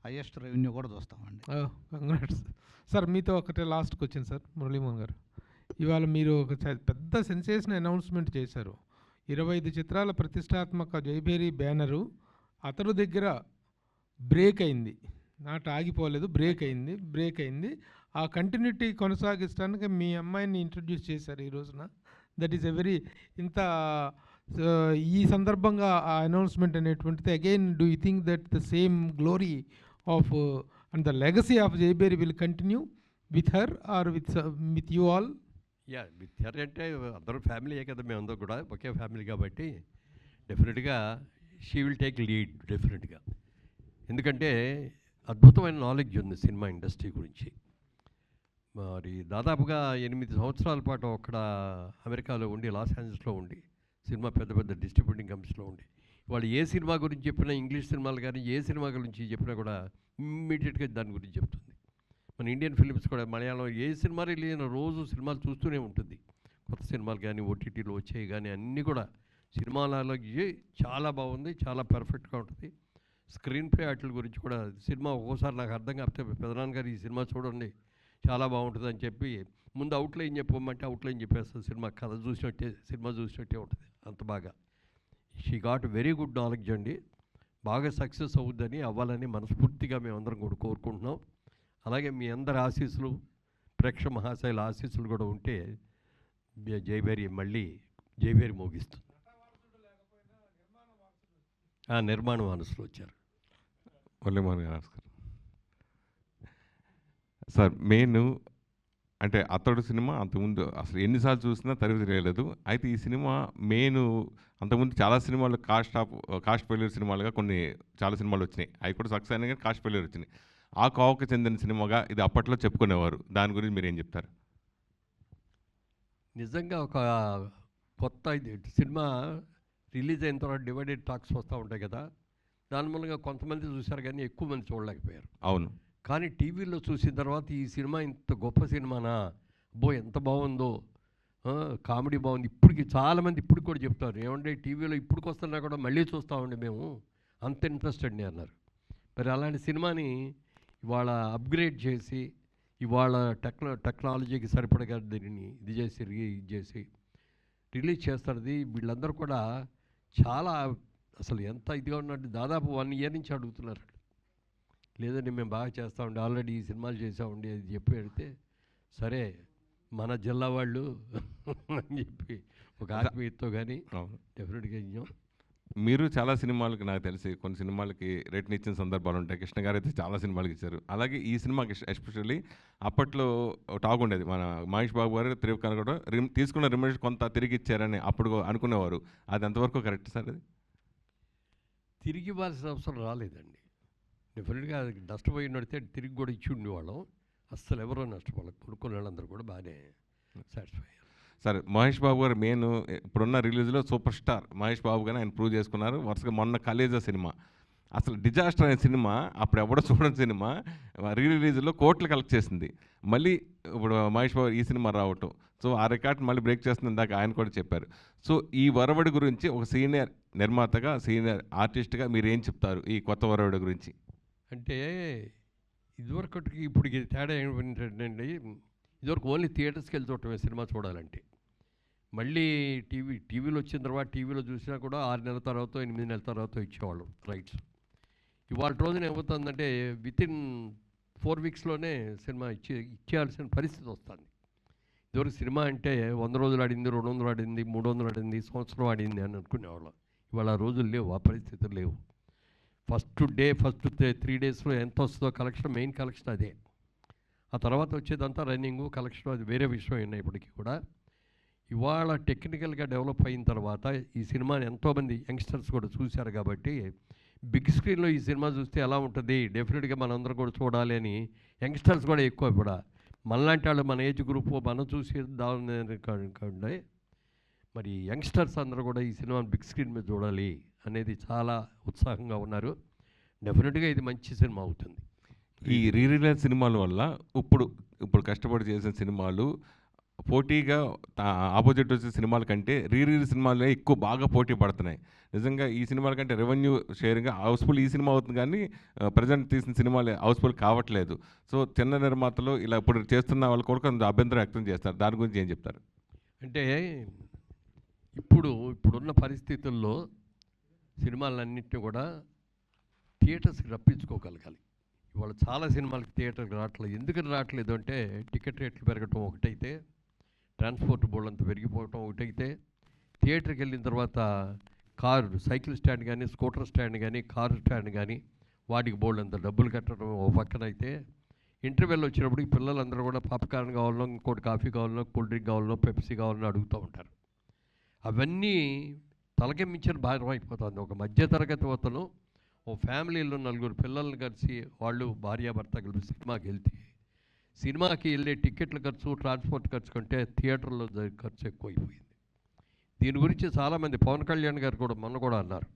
హైయెస్ట్ రెవెన్యూ కూడా చూస్తామండి. Congrats sir. మీతో ఒకటే లాస్ట్ క్వశ్చన్ సార్. మురళీమోహన్ గారు, ఇవాళ మీరు ఒక పెద్ద సెన్సేషన్ అనౌన్స్మెంట్ చేశారు. 25 చిత్రాల ప్రతిష్టాత్మక జైభేరి బ్యానరు అతడు దగ్గర బ్రేక్ అయింది, నాట ఆగిపోలేదు, బ్రేక్ అయింది. ఆ కంటిన్యూటీ కొనసాగించడానికి మీ అమ్మాయిని ఇంట్రడ్యూస్ చేశారు ఈ రోజున. దట్ ఈస్ ఎ వెరీ ఈ సందర్భంగా ఆ అనౌన్స్మెంట్ అనేటువంటిది again do you think that the same glory of and the legacy of జైబేరి will continue with her or with you all? Yeah, with her అంటే అందరూ ఫ్యామిలీయే కదా, మేమందరూ కూడా ఒకే ఫ్యామిలీ కాబట్టి డెఫినెట్గా షీ విల్ టేక్ లీడ్ డెఫినెట్గా. ఎందుకంటే అద్భుతమైన నాలెడ్జ్ ఉంది సినిమా ఇండస్ట్రీ గురించి. మరి దాదాపుగా 8 సంవత్సరాల పాటు అక్కడ అమెరికాలో ఉండి, లాస్ ఏంజల్స్లో ఉండి, సినిమా పెద్ద పెద్ద డిస్ట్రిబ్యూటింగ్ కంపెనీస్లో ఉండి, వాళ్ళు ఏ సినిమా గురించి చెప్పినా, ఇంగ్లీష్ సినిమాలు కానీ ఏ సినిమా గురించి చెప్పినా కూడా ఇమ్మీడియట్గా దాని గురించి చెప్తుంది. మన ఇండియన్ ఫిలిమ్స్ కూడా, మలయాళం ఏ సినిమా రిలీజ్ అయిన రోజు సినిమాలు చూస్తూనే ఉంటుంది. కొత్త సినిమాలు కానీ ఓటీటీలో వచ్చాయి కానీ అన్నీ కూడా సినిమాలలో చాలా బాగుంది, చాలా పర్ఫెక్ట్గా ఉంటుంది. స్క్రీన్ ప్లే వాటి గురించి కూడా సినిమా ఒక్కోసారి నాకు అర్థం కాకపోతే పెదనాన్నగారు ఈ సినిమా చూడండి చాలా బాగుంటుంది అని చెప్పి ముందు అవుట్లైన్ చెప్పమంటే అవుట్లైన్ చెప్పేస్తుంది. సినిమా కథ చూసినట్టే, సినిమా చూసినట్టే ఉంటుంది, అంత బాగా. She got very good knowledge అండి. బాగా సక్సెస్ అవుద్దని, అవ్వాలని మనస్ఫూర్తిగా మేమందరం కూడా కోరుకుంటున్నాం. అలాగే మీ అందరి ఆశీస్సులు, ప్రేక్ష మహాశైల ఆశీస్సులు కూడా ఉంటే జైభేరి మళ్ళీ జైభేరి మోగిస్తుంది. నిర్మాణ వారసులు వచ్చారు. మురళీమోహన్ గారు నమస్కారం సార్. అంటే అతడు సినిమా అంతకుముందు అసలు ఎన్నిసార్లు చూసినా తరివి తెలియలేదు. అయితే ఈ సినిమా అంతకుముందు చాలా సినిమాలు కాస్ట్ ఫెయిల్యూర్ సినిమాలుగా చాలా సినిమాలు వచ్చినాయి. అవి కూడా సక్సెస్ అయినా కానీ కాస్ట్ ఫెయిల్యూర్ వచ్చినాయి. ఆ కోవకు చెందిన సినిమాగా ఇది అప్పట్లో చెప్పుకునేవారు. దాని గురించి మీరు ఏం చెప్తారు? నిజంగా ఒక కొత్త సినిమా రిలీజ్ అయిన తర్వాత డివైడెడ్ టాక్స్ వస్తూ ఉంటాయి కదా, దాని మూలంగా కొంతమంది చూశారు కానీ ఎక్కువ మంది చూడలేకపోయారు. అవును. కానీ టీవీలో చూసిన తర్వాత ఈ సినిమా ఇంత గొప్ప సినిమానా, అబ్బో ఎంత బాగుందో, కామెడీ బాగుంది. ఇప్పటికి చాలామంది ఇప్పుడు కూడా చెప్తారు, ఏమంటే టీవీలో ఇప్పటికి వస్తున్నా కూడా మళ్ళీ చూస్తామండి మేము, అంత ఇంట్రెస్టెడ్ అన్నారు. మరి అలాంటి సినిమాని ఇవాళ అప్గ్రేడ్ చేసి, ఇవాళ టెక్నాలజీకి సరిపడగా దీనిని ఇది చేసి రిలీజ్ చేస్తున్నది. వీళ్ళందరూ కూడా చాలా అసలు ఎంత ఇదిగా ఉన్నట్టు దాదాపు 1 year నుంచి అడుగుతున్నారు. లేదండి మేము బాగా చేస్తామండి, ఆల్రెడీ ఈ సినిమాలు చేసామండి అది చెప్పి అడిగితే, సరే మన జిల్లా వాళ్ళు అని చెప్పి ఒక ఆత్మీయతతో కానీ డెఫినెట్గా ఇచ్చాం. మీరు చాలా సినిమాలకి నాకు తెలిసి కొన్ని సినిమాలకి రేట్ని ఇచ్చిన సందర్భాలు ఉంటాయి. కృష్ణ గారు అయితే చాలా సినిమాలకి ఇచ్చారు. అలాగే ఈ సినిమాకి ఎస్పెషల్లీ అప్పట్లో టాక్ ఉండేది. మన మహేష్ బాబు గారు త్రివిక్రమ్ కూడా తీసుకున్న రిమ్యూనరేషన్ కొంత తిరిగి ఇచ్చారని అప్పుడు అనుకునేవారు. అది ఎంతవరకు కరెక్ట్ సార్? అది తిరిగి ఇవ్వాల్సిన అవసరం రాలేదండి. డెఫినెట్గా అది నష్టపోయినడితే తిరిగి కూడా ఇచ్చి ఉండేవాళ్ళం. అస్సలు ఎవరో నష్టపోవాలి. కొనుక్కునే వాళ్ళందరూ కూడా బాగానే సాటిస్ఫై అయ్యారు. సరే, మహేష్ బాబు గారు మెయిన్ ఇప్పుడున్న రిలీజ్లో సూపర్ స్టార్ మహేష్ బాబు గారు ఆయన ప్రూవ్ చేసుకున్నారు. వరుసగా మొన్న కలేజా సినిమా అసలు డిజాస్టర్ అనే సినిమా, అప్పుడు ఎవడో చూడని సినిమా రిలీజ్లో కోట్లు కలెక్ట్ చేసింది. మళ్ళీ ఇప్పుడు మహేష్ బాబు ఈ సినిమా రావటం, సో ఆ రికార్డ్ మళ్ళీ బ్రేక్ చేస్తుంది. ఇందాక ఆయన కూడా చెప్పారు. సో ఈ వరవడి గురించి ఒక సీనియర్ నిర్మాతగా, సీనియర్ ఆర్టిస్ట్గా మీరు ఏం చెప్తారు ఈ కొత్త వరవడి గురించి? అంటే ఇదివరకటికి ఇప్పటికి తేడా ఏంటంటే, ఇదివరకు ఓన్లీ థియేటర్స్కి వెళ్ళి చూడటమే సినిమా చూడాలంటే. మళ్ళీ టీవీలో వచ్చిన తర్వాత టీవీలో చూసినా కూడా 6 నెలల తర్వాత 8 నెలల తర్వాత ఇచ్చేవాళ్ళం రైట్స్. ఇవాళ రోజున ఏమవుతుందంటే వితిన్ 4 వీక్స్లోనే సినిమా ఇచ్చేయాల్సిన పరిస్థితి వస్తుంది. ఇదివరకు సినిమా అంటే 100 రోజులు ఆడింది, 200 ఆడింది, 300 ఆడింది, సంవత్సరం ఆడింది అని అనుకునేవాళ్ళం. ఇవాళ ఆ రోజులు లేవు, ఆ పరిస్థితులు లేవు. ఫస్ట్ 3 డేస్లో ఎంత వస్తుందో కలెక్షన్, మెయిన్ కలెక్షన్ అదే. ఆ తర్వాత వచ్చేదంతా రన్నింగు కలెక్షన్, అది వేరే విషయం అయినప్పటికీ కూడా ఇవాళ టెక్నికల్గా డెవలప్ అయిన తర్వాత ఈ సినిమాని ఎంతోమంది యంగ్స్టర్స్ కూడా చూశారు. కాబట్టి బిగ్ స్క్రీన్లో ఈ సినిమా చూస్తే ఎలా ఉంటుంది, డెఫినెట్గా మనందరం కూడా చూడాలి అని యంగ్స్టర్స్ కూడా ఎక్కువ కూడా మనలాంటి వాళ్ళు, మన ఏజ్ గ్రూప్ మనం చూసి దాని మరి యంగ్స్టర్స్ అందరూ కూడా ఈ సినిమాని బిగ్ స్క్రీన్ మీద చూడాలి అనేది చాలా ఉత్సాహంగా ఉన్నారు. డెఫినెట్గా ఇది మంచి సినిమా అవుతుంది. ఈ రీరిలీజ్ సినిమాల వల్ల ఇప్పుడు కష్టపడి చేసిన సినిమాలు పోటీగా ఆపోజిట్ వచ్చే సినిమాల కంటే రీరిలీజ్ సినిమాలే ఎక్కువ బాగా పోటీ పడుతున్నాయి. నిజంగా ఈ సినిమాల కంటే రెవెన్యూ షేరింగ్ హౌస్ఫుల్ ఈ సినిమా అవుతుంది, కానీ ప్రజెంట్ తీసిన సినిమాలు హౌస్ఫుల్ కావట్లేదు. సో చిన్న నిర్మాతలు ఇలా ఇప్పుడు చేస్తున్న వాళ్ళు కూడా కొంచెం అభ్యంతరం వ్యక్తం చేస్తారు. దాని గురించి ఏం చెప్తారు? అంటే ఇప్పుడున్న పరిస్థితుల్లో సినిమాలన్నింటినీ కూడా థియేటర్స్కి రప్పించుకోగలగాలి. ఇవాళ చాలా సినిమాలకి థియేటర్కి రావట్లేదు. ఎందుకని రావట్లేదు అంటే టికెట్ రేట్లు పెరగటం ఒకటైతే, ట్రాన్స్పోర్ట్ బోర్డు అంతా పెరిగిపోవటం ఒకటైతే, థియేటర్కి వెళ్ళిన తర్వాత సైకిల్ స్టాండ్ కానీ, స్కూటర్ స్టాండ్ కానీ, కారు స్టాండ్ కానీ వాటికి బోర్డు అంత డబ్బులు కట్టడం ఒక పక్కన అయితే, ఇంటర్వెల్ వచ్చినప్పుడు పిల్లలందరూ కూడా పాప్కార్న్ కావాలనో, ఇంకోటి కాఫీ కావాలనో, కూల్ డ్రింక్ కావాలనో, పెప్సీ కావాలనో అడుగుతూ ఉంటారు. అవన్నీ తలకి మించిన భారం అయిపోతుంది. ఒక మధ్యతరగతి అతను ఓ ఫ్యామిలీలో 4 పిల్లల్ని కలిసి వాళ్ళు భార్యాభర్త కలిసి సినిమాకి వెళ్తే, సినిమాకి వెళ్ళే టికెట్ల ఖర్చు, ట్రాన్స్పోర్ట్ ఖర్చు కంటే థియేటర్లో ఖర్చు ఎక్కువైపోయింది. దీని గురించి చాలామంది, పవన్ కళ్యాణ్ గారు కూడా మొన్న కూడా అన్నారు,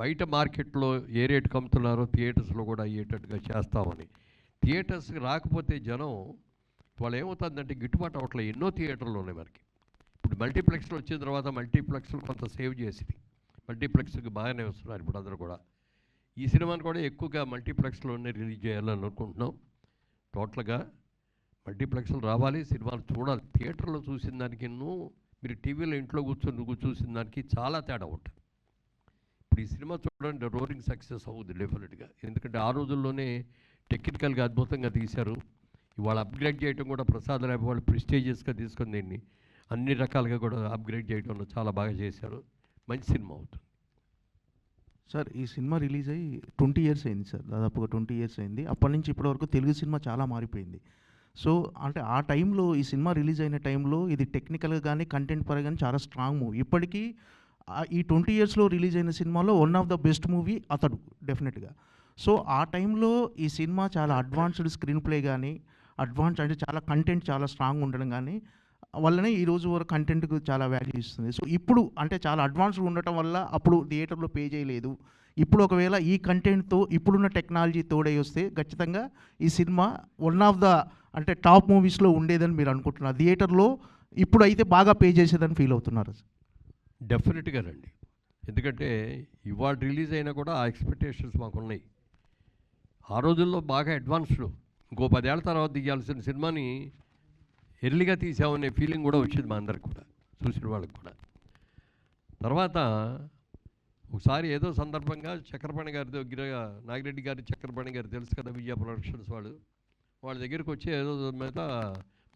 బయట మార్కెట్లో ఏ రేటుకి అమ్ముతున్నారో థియేటర్స్లో కూడా అయ్యేటట్టుగా చేస్తామని. థియేటర్స్కి రాకపోతే జనం వాళ్ళు ఏమవుతుందంటే గిట్టుబాటు అవ్వట్లేదు. ఎన్నో థియేటర్లు ఉన్నాయి మనకి. ఇప్పుడు మల్టీప్లెక్స్లో వచ్చిన తర్వాత మల్టీప్లెక్స్లు కొంత సేవ్ చేసింది. మల్టీప్లెక్స్కి బాగానే వస్తున్నారు ఇప్పుడు అందరూ కూడా. ఈ సినిమాని కూడా ఎక్కువగా మల్టీప్లెక్స్లోనే రిలీజ్ చేయాలని అనుకుంటున్నాం. టోటల్గా మల్టీప్లెక్స్లు రావాలి, సినిమాలు చూడాలి. థియేటర్లో చూసిన దానికి మీరు టీవీలో ఇంట్లో కూర్చొని చూసిన దానికి చాలా తేడా ఉంటుంది. ఇప్పుడు ఈ సినిమా చూడండి, రోరింగ్ సక్సెస్ అవుతుంది డెఫినెట్గా. ఎందుకంటే ఆ రోజుల్లోనే టెక్నికల్గా అద్భుతంగా తీశారు. ఇవాళ అప్గ్రేడ్ చేయడం కూడా ప్రసాద్ ల్యాబ్ వాళ్ళు ప్రెస్టీజియస్గా తీసుకొని దీన్ని అన్ని రకాలుగా కూడా అప్గ్రేడ్ చేయడంలో చాలా బాగా చేశారు. మంచి సినిమా అవుతుంది. సార్, ఈ సినిమా రిలీజ్ అయ్యి 20 ఇయర్స్ అయింది సార్, దాదాపుగా 20 ఇయర్స్ అయింది. అప్పటి నుంచి ఇప్పటివరకు తెలుగు సినిమా చాలా మారిపోయింది. సో అంటే ఆ టైంలో, ఈ సినిమా రిలీజ్ అయిన టైంలో ఇది టెక్నికల్గా కానీ కంటెంట్ పరంగా కానీ చాలా స్ట్రాంగ్ మూవీ. ఇప్పటికీ ఈ 20 ఇయర్స్లో రిలీజ్ అయిన సినిమాలో one of the best movie అతడు డెఫినెట్గా. సో ఆ టైంలో ఈ సినిమా చాలా అడ్వాన్స్డ్ స్క్రీన్ ప్లే కానీ, అంటే చాలా కంటెంట్ చాలా స్ట్రాంగ్ ఉండడం కానీ వల్లనే ఈరోజు వరకు కంటెంట్కి చాలా వాల్యూ ఇస్తుంది. సో ఇప్పుడు అంటే చాలా అడ్వాన్స్డ్ ఉండటం వల్ల అప్పుడు థియేటర్లో పే చేయలేదు. ఇప్పుడు ఒకవేళ ఈ కంటెంట్తో ఇప్పుడున్న టెక్నాలజీ తోడై వస్తే ఖచ్చితంగా ఈ సినిమా వన్ ఆఫ్ ద అంటే టాప్ మూవీస్లో ఉండేదని మీరు అనుకుంటున్నారు. థియేటర్లో ఇప్పుడు అయితే బాగా పే చేసేదని ఫీల్ అవుతున్నారు. డెఫినెట్గా రండి. ఎందుకంటే ఇవాళ రిలీజ్ అయినా కూడా ఆ ఎక్స్పెక్టేషన్స్ మాకున్నాయి. ఆ రోజుల్లో బాగా అడ్వాన్స్డ్, ఇంకో 10 ఏళ్ళ తర్వాత తీయాల్సిన సినిమాని ఎర్లీగా తీసామనే ఫీలింగ్ కూడా వచ్చింది మా అందరికి కూడా, చూసిన వాళ్ళకి కూడా. తర్వాత ఒకసారి ఏదో సందర్భంగా చక్రపాణి గారి దగ్గర, నాగిరెడ్డి గారి చక్రపాణి గారు తెలుసు కదా, విజయ ప్రొడక్షన్స్ వాళ్ళ దగ్గరికి వచ్చి ఏదో మీద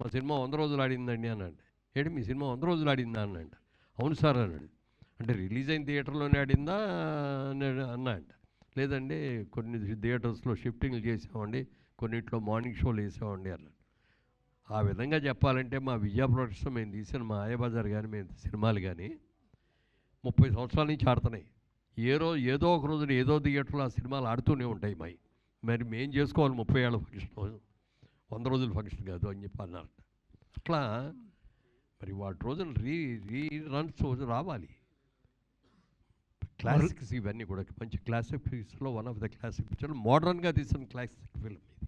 మా సినిమా 100 రోజులు ఆడిందండి అన్నాడు. ఏంటి మీ సినిమా 100 రోజులు ఆడిందా అన్నాడు. అవును సార్ అన్నాడు. అంటే రిలీజ్ అయిన థియేటర్లోనే ఆడిందా అన్నా అంట. లేదండి కొన్ని థియేటర్స్లో షిఫ్టింగ్లు చేసామండి, కొన్నింట్లో మార్నింగ్ షోలు వేసామండి అన్నాడు. ఆ విధంగా చెప్పాలంటే మా విజయ ప్రొడక్షన్ మేము తీసిన మా మాయాబజార్ కానీ మేము సినిమాలు కానీ 30 సంవత్సరాల నుంచి ఆడుతున్నాయి. ఏదో ఒక రోజున ఏదో థియేటర్లో ఆ సినిమాలు ఆడుతూనే ఉంటాయి మాయి. మరి మేము చేసుకోవాలి 30 ఏళ్ళ ఫంక్షన్, 100 రోజుల ఫంక్షన్ కాదు అని చెప్పి అన్నారు. అట్లా మరి వాటి రోజున రన్స్ రావాలి. క్లాసిక్స్ ఇవన్నీ కూడా మంచి క్లాసిక్ ఫిల్మ్స్లో one of the classic picture, మోడర్న్గా తీసిన క్లాసిక్ ఫిల్మ్ ఇది.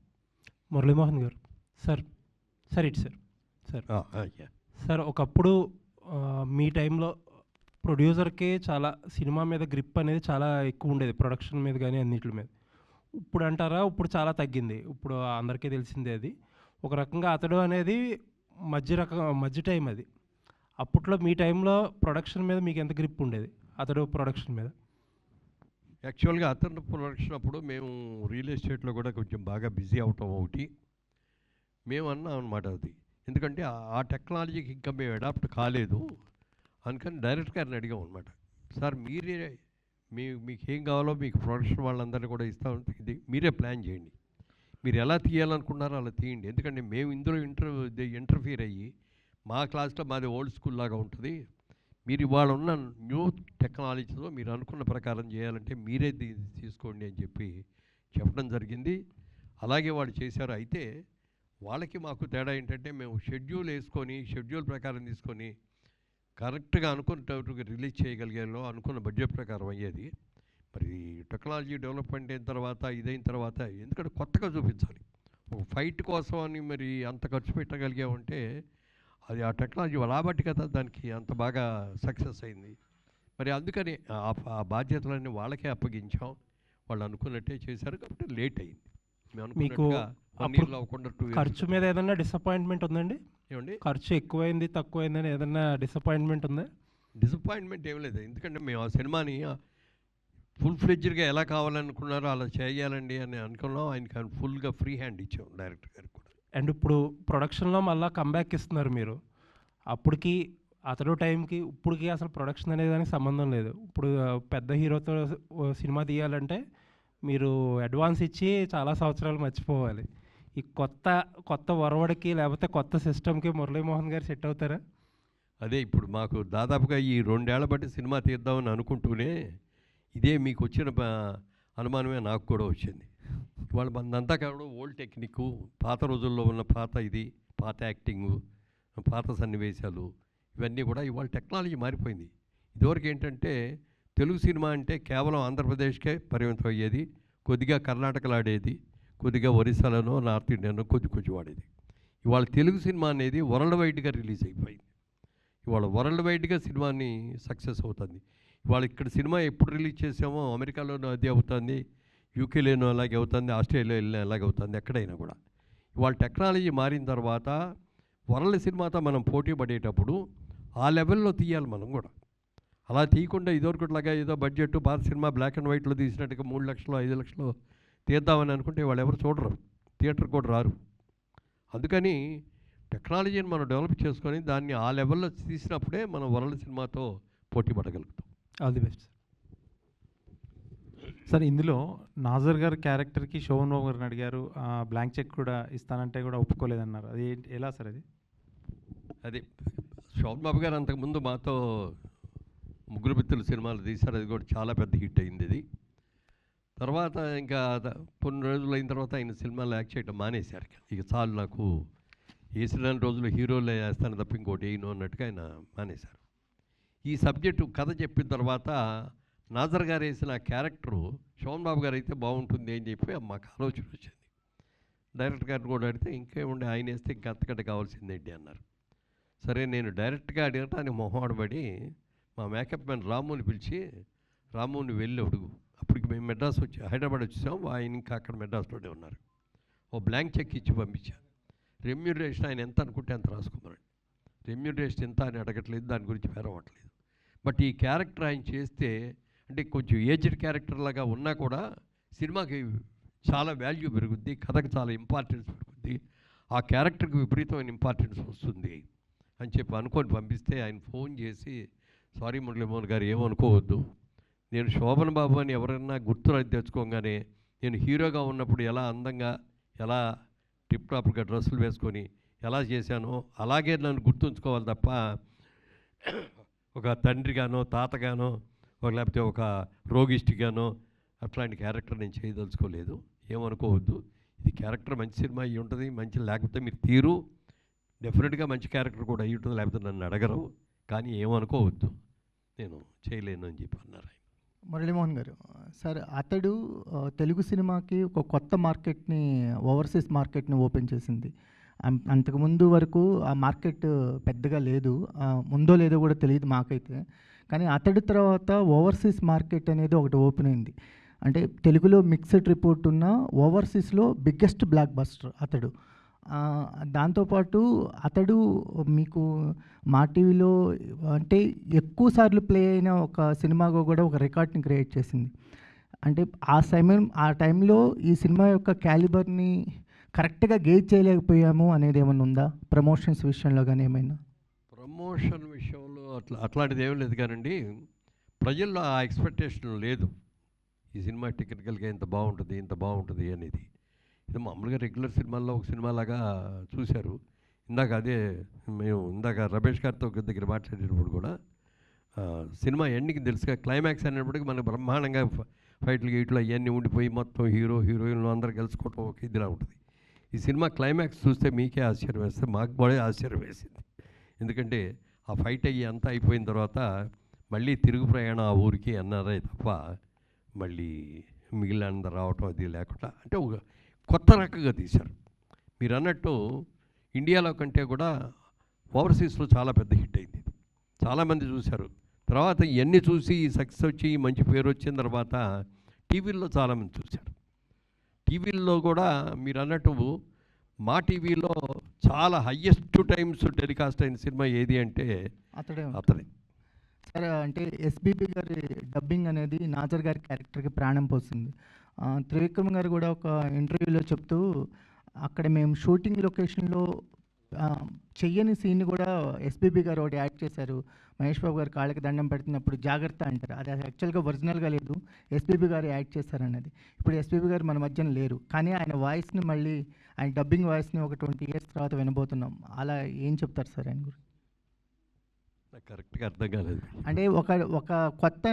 మురళీమోహన్ గారు సార్ సార్ ఒకప్పుడు మీ టైంలో ప్రొడ్యూసర్కే చాలా సినిమా మీద గ్రిప్ అనేది చాలా ఎక్కువ ఉండేది, ప్రొడక్షన్ మీద కానీ అన్నిటి మీద. ఇప్పుడు అంటారా ఇప్పుడు చాలా తగ్గింది, ఇప్పుడు అందరికీ తెలిసిందే అది. ఒక రకంగా అతడు అనేది మధ్య టైం అది. అప్పట్లో మీ టైంలో ప్రొడక్షన్ మీద మీకు ఎంత గ్రిప్ ఉండేది అతడు ప్రొడక్షన్ మీద? యాక్చువల్గా అతను ప్రొడక్షన్ అప్పుడు మేము రియల్ ఎస్టేట్లో కూడా కొంచెం బాగా బిజీ అవటం ఒకటి మేము అన్నాం అనమాట. అది ఎందుకంటే ఆ టెక్నాలజీకి ఇంకా మేము అడాప్ట్ కాలేదు, అందుకని డైరెక్ట్ గారిని అడిగాం అనమాట. సార్ మీరే మీకు ఏం కావాలో మీకు ప్రొడక్షన్ వాళ్ళందరినీ కూడా ఇస్తామంటే ఇది మీరే ప్లాన్ చేయండి, మీరు ఎలా తీయాలనుకున్నారో అలా తీయండి. ఎందుకంటే మేము ఇందులో ఇంటర్ఫియర్ అయ్యి మా క్లాస్లో మాది ఓల్డ్ స్కూల్ లాగా ఉంటుంది, మీరు ఇవాళ ఉన్న న్యూ టెక్నాలజీతో మీరు అనుకున్న ప్రకారం చేయాలంటే మీరే తీసుకోండి అని చెప్పి చెప్పడం జరిగింది. అలాగే వాళ్ళు చేశారు. అయితే వాళ్ళకి మాకు తేడా ఏంటంటే మేము షెడ్యూల్ ప్రకారం తీసుకొని కరెక్ట్గా అనుకున్న రిలీజ్ చేయగలిగేలో అనుకున్న బడ్జెట్ ప్రకారం అయ్యేది. మరి టెక్నాలజీ డెవలప్మెంట్ అయిన తర్వాత ఇదైన తర్వాత ఎందుకంటే కొత్తగా చూపించాలి, ఒక ఫైట్ కోసం అని మరి అంత ఖర్చు పెట్టగలిగామంటే అది ఆ టెక్నాలజీ రాబట్టి కదా దానికి అంత బాగా సక్సెస్ అయింది. మరి అందుకని ఆ బాధ్యతలన్నీ వాళ్ళకే అప్పగించాం, వాళ్ళు అనుకున్నట్టే చేశారు కాబట్టి లేట్ అయింది. మీకు ఖర్చు మీద ఏదైనా డిసప్పాయింట్మెంట్ ఉందండి? ఏమండి ఖర్చు ఎక్కువైంది తక్కువైందని ఏదైనా డిసప్పాయింట్మెంట్ ఉందా? డిసప్పాయింట్మెంట్ ఏం లేదు, ఎందుకంటే మేము ఆ సినిమాని ఫుల్ ఫ్లెడ్జ్డ్గా ఎలా కావాలనుకున్నారో అలా చేయాలండి అని అనుకున్నాం. ఆయనకి ఫుల్గా ఫ్రీ హ్యాండ్ ఇచ్చాం డైరెక్టర్ గారికి కూడా. అండ్ ఇప్పుడు ప్రొడక్షన్లో మళ్ళీ కంబ్యాక్ ఇస్తున్నారు మీరు. అప్పటికి అతడు టైంకి ఇప్పటికి అసలు ప్రొడక్షన్ అనేది దానికి సంబంధం లేదు. ఇప్పుడు పెద్ద హీరోతో సినిమా తీయాలంటే మీరు అడ్వాన్స్ ఇచ్చి చాలా సంవత్సరాలు మర్చిపోవాలి. ఈ కొత్త ఒరవడికి లేకపోతే కొత్త సిస్టమ్కి మురళీమోహన్ గారు సెట్ అవుతారా? అదే ఇప్పుడు మాకు దాదాపుగా ఈ 2 ఏళ్ల బట్టి సినిమా తీద్దామని అనుకుంటూనే ఇదే మీకు వచ్చిన అనుమానమే నాకు కూడా వచ్చింది. ఇవాళ మనంతా కావడం ఓల్డ్ టెక్నిక్, పాత రోజుల్లో ఉన్న పాత యాక్టింగు, పాత సన్నివేశాలు ఇవన్నీ కూడా ఇవాళ టెక్నాలజీ మారిపోయింది. ఇదివరకు ఏంటంటే తెలుగు సినిమా అంటే కేవలం ఆంధ్రప్రదేశ్కే పరిమితం అయ్యేది, కొద్దిగా కర్ణాటకలో ఆడేది, కొద్దిగా ఒరిస్సాలోనో నార్త్ ఇండియాలో కొద్ది వాడేది. ఇవాళ తెలుగు సినిమా అనేది వరల్డ్ వైడ్గా రిలీజ్ అయిపోయింది. ఇవాళ వరల్డ్ వైడ్గా సినిమాని సక్సెస్ అవుతుంది. ఇవాళ ఇక్కడ సినిమా ఎప్పుడు రిలీజ్ చేసామో అమెరికాలోనూ అదే అవుతుంది, యూకేలోనూ అలాగే అవుతుంది, ఆస్ట్రేలియాలో అలాగే అవుతుంది, ఎక్కడైనా కూడా. ఇవాళ టెక్నాలజీ మారిన తర్వాత వరల్డ్ సినిమాతో మనం పోటీ పడేటప్పుడు ఆ లెవెల్లో తీయాలి మనం కూడా. అలా తీయకుండా ఇదివరకులాగా ఏదో బడ్జెట్ పాత సినిమా బ్లాక్ అండ్ వైట్లో తీసినట్టుగా 3 లక్షలు 5 లక్షలు తీద్దామని అనుకుంటే వాళ్ళు ఎవరు చూడరు, థియేటర్ కూడా రారు. అందుకని టెక్నాలజీని మనం డెవలప్ చేసుకొని దాన్ని ఆ లెవెల్లో తీసినప్పుడే మనం వరల్డ్ సినిమాతో పోటీ పడగలుగుతాం. All the best sir. ఇందులో నాజర్ గారి క్యారెక్టర్కి శోభన్ బాబు గారిని అడిగారు, బ్లాంక్ చెక్ కూడా ఇస్తానంటే కూడా ఒప్పుకోలేదన్నారు. అది ఎలా సార్? అది శోభన్ బాబు గారు అంతకుముందు మాతో ముగ్గురు మిత్రులు సినిమాలు తీశారు, అది కూడా చాలా పెద్ద హిట్ అయింది. ఇది తర్వాత ఇంకా కొన్ని రోజులు అయిన తర్వాత ఆయన సినిమాలు యాక్ట్ చేయడం మానేశారు. ఇక చాలు నాకు వేసిన రోజులు హీరోలే వేస్తాను తప్ప ఇంకోటి వేయను అన్నట్టుగా ఆయన మానేశారు. ఈ సబ్జెక్టు కథ చెప్పిన తర్వాత నాజర్ గారు వేసిన క్యారెక్టరు శోభన్ బాబు గారు అయితే బాగుంటుంది అని చెప్పి మాకు ఆలోచన వచ్చింది. డైరెక్టర్ గారిని కూడా అడిగితే ఇంకేముండే ఆయన వేస్తే ఇంకా అంతకంటే కావాల్సిందేంటి అన్నారు. సరే నేను డైరెక్ట్గా అడగటానికి మొహమాటపడి మా మేకప్ మ్యాన్ రాముని పిలిచి, రాముని వెళ్ళి అడుగు. అప్పటికి మేము మెడ్రాస్ హైదరాబాద్ వచ్చేసాం, ఆయన ఇంకా అక్కడ మెడ్రాస్లోనే ఉన్నారు. ఓ బ్లాంక్ చెక్ ఇచ్చి పంపించాను. రెమ్యూనరేషన్ ఆయన ఎంత అనుకుంటే అంత రాసుకోమన్నాడు. రెమ్యూనరేషన్ ఎంత అని అడగట్లేదు, దాని గురించి పేరవట్లేదు. బట్ ఈ క్యారెక్టర్ ఆయన చేస్తే అంటే కొంచెం ఏజ్డ్ క్యారెక్టర్ లాగా ఉన్నా కూడా సినిమాకి చాలా వాల్యూ పెరుగుద్ది, కథకు చాలా ఇంపార్టెన్స్ పెరుగుద్ది, ఆ క్యారెక్టర్కి విపరీతమైన ఇంపార్టెన్స్ వస్తుంది అని చెప్పి అనుకొని పంపిస్తే ఆయన ఫోన్ చేసి సారీ మురళీమోహన్ గారు ఏమనుకోవద్దు. నేను శోభన్ బాబు అని ఎవరైనా గుర్తు తెచ్చుకోగానే నేను హీరోగా ఉన్నప్పుడు ఎలా అందంగా, ఎలా టిప్ టాప్గా డ్రెస్సులు వేసుకొని ఎలా చేశానో అలాగే నన్ను గుర్తుంచుకోవాలి తప్ప ఒక తండ్రిగానో, తాతగానో, లేకపోతే ఒక రోగిష్టిగానో అట్లాంటి క్యారెక్టర్ నేను చేయదలుచుకోలేదు. ఏమనుకోవద్దు. ఇది క్యారెక్టర్ మంచి సినిమా అయ్యి ఉంటుంది, మంచి లేకపోతే మీరు తీరు డెఫినెట్గా మంచి క్యారెక్టర్ కూడా అయ్యి ఉంటుంది, లేకపోతే నన్ను అడగరు. కానీ ఏమనుకోవద్దు, నేను చేయలేను అని చెప్పి అన్నారు. మురళీమోహన్ గారు, సార్ అతడు తెలుగు సినిమాకి ఒక కొత్త మార్కెట్ని, ఓవర్సీస్ మార్కెట్ని ఓపెన్ చేసింది. అంతకుముందు వరకు ఆ మార్కెట్ పెద్దగా లేదు, ఉందో లేదో కూడా తెలియదు మాకైతే. కానీ అతడి తర్వాత ఓవర్సీస్ మార్కెట్ అనేది ఒకటి ఓపెన్ అయింది. అంటే తెలుగులో మిక్స్డ్ రిపోర్ట్ ఉన్న ఓవర్సీస్లో బిగ్గెస్ట్ బ్లాక్ బస్టర్ అతడు. దాంతోపాటు అతడు మీకు మా టీవీలో అంటే ఎక్కువ సార్లు ప్లే అయిన ఒక సినిమాగా కూడా ఒక రికార్డ్ని క్రియేట్ చేసింది. అంటే ఆ టైంలో ఈ సినిమా యొక్క క్యాలిబర్ని కరెక్ట్గా గేజ్ చేయలేకపోయాము అనేది ఏమైనా ఉందా? ప్రమోషన్స్ విషయంలో కానీ ఏమైనా? ప్రమోషన్ విషయంలో అట్లాంటిది ఏం లేదు కానండి, ప్రజల్లో ఆ ఎక్స్పెక్టేషన్ లేదు. ఈ సినిమా టెక్నికల్గా ఇంత బాగుంటుంది అనేది. ఇది మామూలుగా రెగ్యులర్ సినిమాల్లో ఒక సినిమాలాగా చూశారు. ఇందాక రమేష్ గారితో దగ్గర మాట్లాడేటప్పుడు కూడా సినిమా ఎండింగ్ తెలుసుగా, క్లైమాక్స్ అనేప్పటికీ మనకు బ్రహ్మాండంగా ఫైట్లు గీట్లు అవన్నీ ఉండిపోయి మొత్తం హీరోయిన్లు అందరూ గెలుచుకోవటం ఒక ఇదిలా ఉంటుంది. ఈ సినిమా క్లైమాక్స్ చూస్తే మీకే ఆశ్చర్యం వేస్తే మాకు కూడా ఆశ్చర్యం వేసింది. ఎందుకంటే ఆ ఫైట్ అయ్యి అంతా అయిపోయిన తర్వాత మళ్ళీ తిరుగు ప్రయాణం ఆ ఊరికి అన్నారే తప్ప మళ్ళీ మిగిలినంత రావటం అది లేకుండా అంటే ఒక కొత్త రకంగా తీశారు. మీరు అన్నట్టు ఇండియాలో కంటే కూడా ఓవర్సీస్లో చాలా పెద్ద హిట్ అయింది. చాలామంది చూశారు. తర్వాత ఇవన్నీ చూసి సక్సెస్ వచ్చి మంచి పేరు వచ్చిన తర్వాత టీవీల్లో చాలామంది చూశారు. టీవీల్లో కూడా మీరు అన్నట్టు మా టీవీలో చాలా హయ్యెస్ట్ టైమ్స్ టెలికాస్ట్ అయిన సినిమా ఏది అంటే అతడే. సరే, అంటే ఎస్బీబీ గారి డబ్బింగ్ అనేది నాజర్ గారి క్యారెక్టర్కి ప్రాణం పోసింది. త్రివిక్రమ్ గారు కూడా ఒక ఇంటర్వ్యూలో చెప్తూ అక్కడ మేము షూటింగ్ లొకేషన్లో చెయ్యని సీన్ కూడా ఎస్బీబీ గారు ఒకటి యాడ్ చేశారు. మహేష్ బాబు గారు కాళ్ళకి దండం పెడుతున్నప్పుడు జాగ్రత్త అంటారు. అది యాక్చువల్గా ఒరిజినల్గా లేదు, ఎస్బీబీ గారు యాడ్ చేశారన్నది. ఇప్పుడు ఎస్బీబీ గారు మన మధ్యన లేరు, కానీ ఆయన వాయిస్ని మళ్ళీ ఆయన డబ్బింగ్ వాయిస్ని ఒక 20 years తర్వాత వినబోతున్నాం. అలా ఏం చెప్తారు సార్ ఆయన గురించి? కరెక్ట్గా అర్థం కాలేదు. అంటే ఒక కొత్త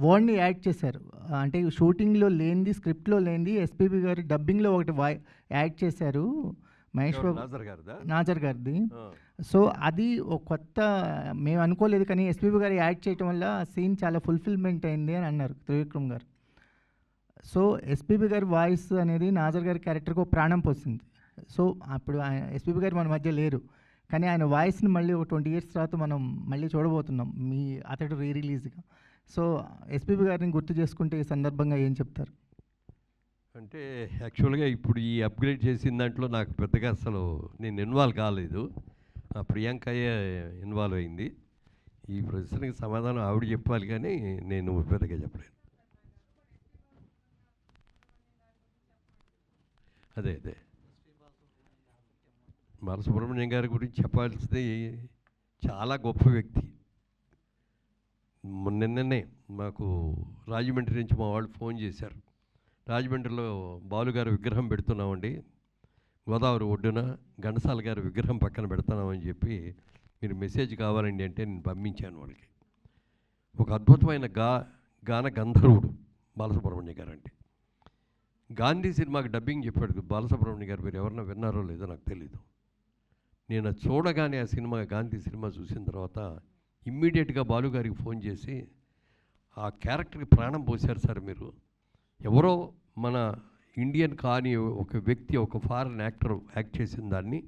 వర్డ్ని యాడ్ చేశారు. అంటే షూటింగ్లో లేనిది, స్క్రిప్ట్లో లేనిది ఎస్పీబీ గారు డబ్బింగ్లో ఒకటి యాడ్ చేశారు మహేష్ బాబు నాజర్ గారిది. సో అది ఒక కొత్త, మేము అనుకోలేదు, కానీ ఎస్పీబీ గారు యాడ్ చేయటం వల్ల సీన్ చాలా ఫుల్ఫిల్మెంట్ అయింది అని అన్నారు త్రివిక్రమ్ గారు. సో ఎస్పీబీ గారి వాయిస్ అనేది నాజర్ గారి క్యారెక్టర్కి ప్రాణం పోసింది. సో అప్పుడు ఎస్పీబీ గారు మన మధ్య లేరు, కానీ ఆయన వాయిస్ని మళ్ళీ ఒక 20 years తర్వాత మనం మళ్ళీ చూడబోతున్నాం అతడు రిలీజ్గా. సో ఎస్పీబీ గారిని గుర్తు చేసుకుంటే ఈ సందర్భంగా ఏం చెప్తారు? అంటే యాక్చువల్గా ఇప్పుడు ఈ అప్గ్రేడ్ చేసిన దాంట్లో నాకు పెద్దగా అసలు నేను ఇన్వాల్వ్ కాలేదు. ప్రియాంకయ్య ఇన్వాల్వ్ అయింది. ఈ ప్రశ్నకి సమాధానం ఆవిడ చెప్పాలి, కానీ నేను పెద్దగా చెప్పలేను. అదే బాలసుబ్రహ్మణ్యం గారి గురించి చెప్పాల్సింది, చాలా గొప్ప వ్యక్తి. నిన్ననే మాకు రాజమండ్రి నుంచి మా వాళ్ళు ఫోన్ చేశారు. రాజమండ్రిలో బాలుగారి విగ్రహం పెడుతున్నామండి, గోదావరి ఒడ్డున ఘంటసాల గారి విగ్రహం పక్కన పెడుతున్నామని చెప్పి మీరు మెసేజ్ కావాలండి అంటే నేను పంపించాను వాళ్ళకి. ఒక అద్భుతమైన గాన గంధర్వుడు బాలసుబ్రహ్మణ్యం గారు. అంటే గాంధీ సినిమాకి డబ్బింగ్ చెప్పాడు బాలసుబ్రహ్మణ్యం గారు. మీరు ఎవరన్నా విన్నారో లేదో నాకు తెలీదు. నేను చూడగానే ఆ సినిమా, గాంధీ సినిమా చూసిన తర్వాత ఇమ్మీడియట్గా బాలుగారికి ఫోన్ చేసి, ఆ క్యారెక్టర్కి ప్రాణం పోశారు సార్ మీరు. ఎవరో మన ఇండియన్ కానీ ఒక వ్యక్తి, ఒక ఫారెన్ యాక్టర్ యాక్ట్ చేసిన దాన్ని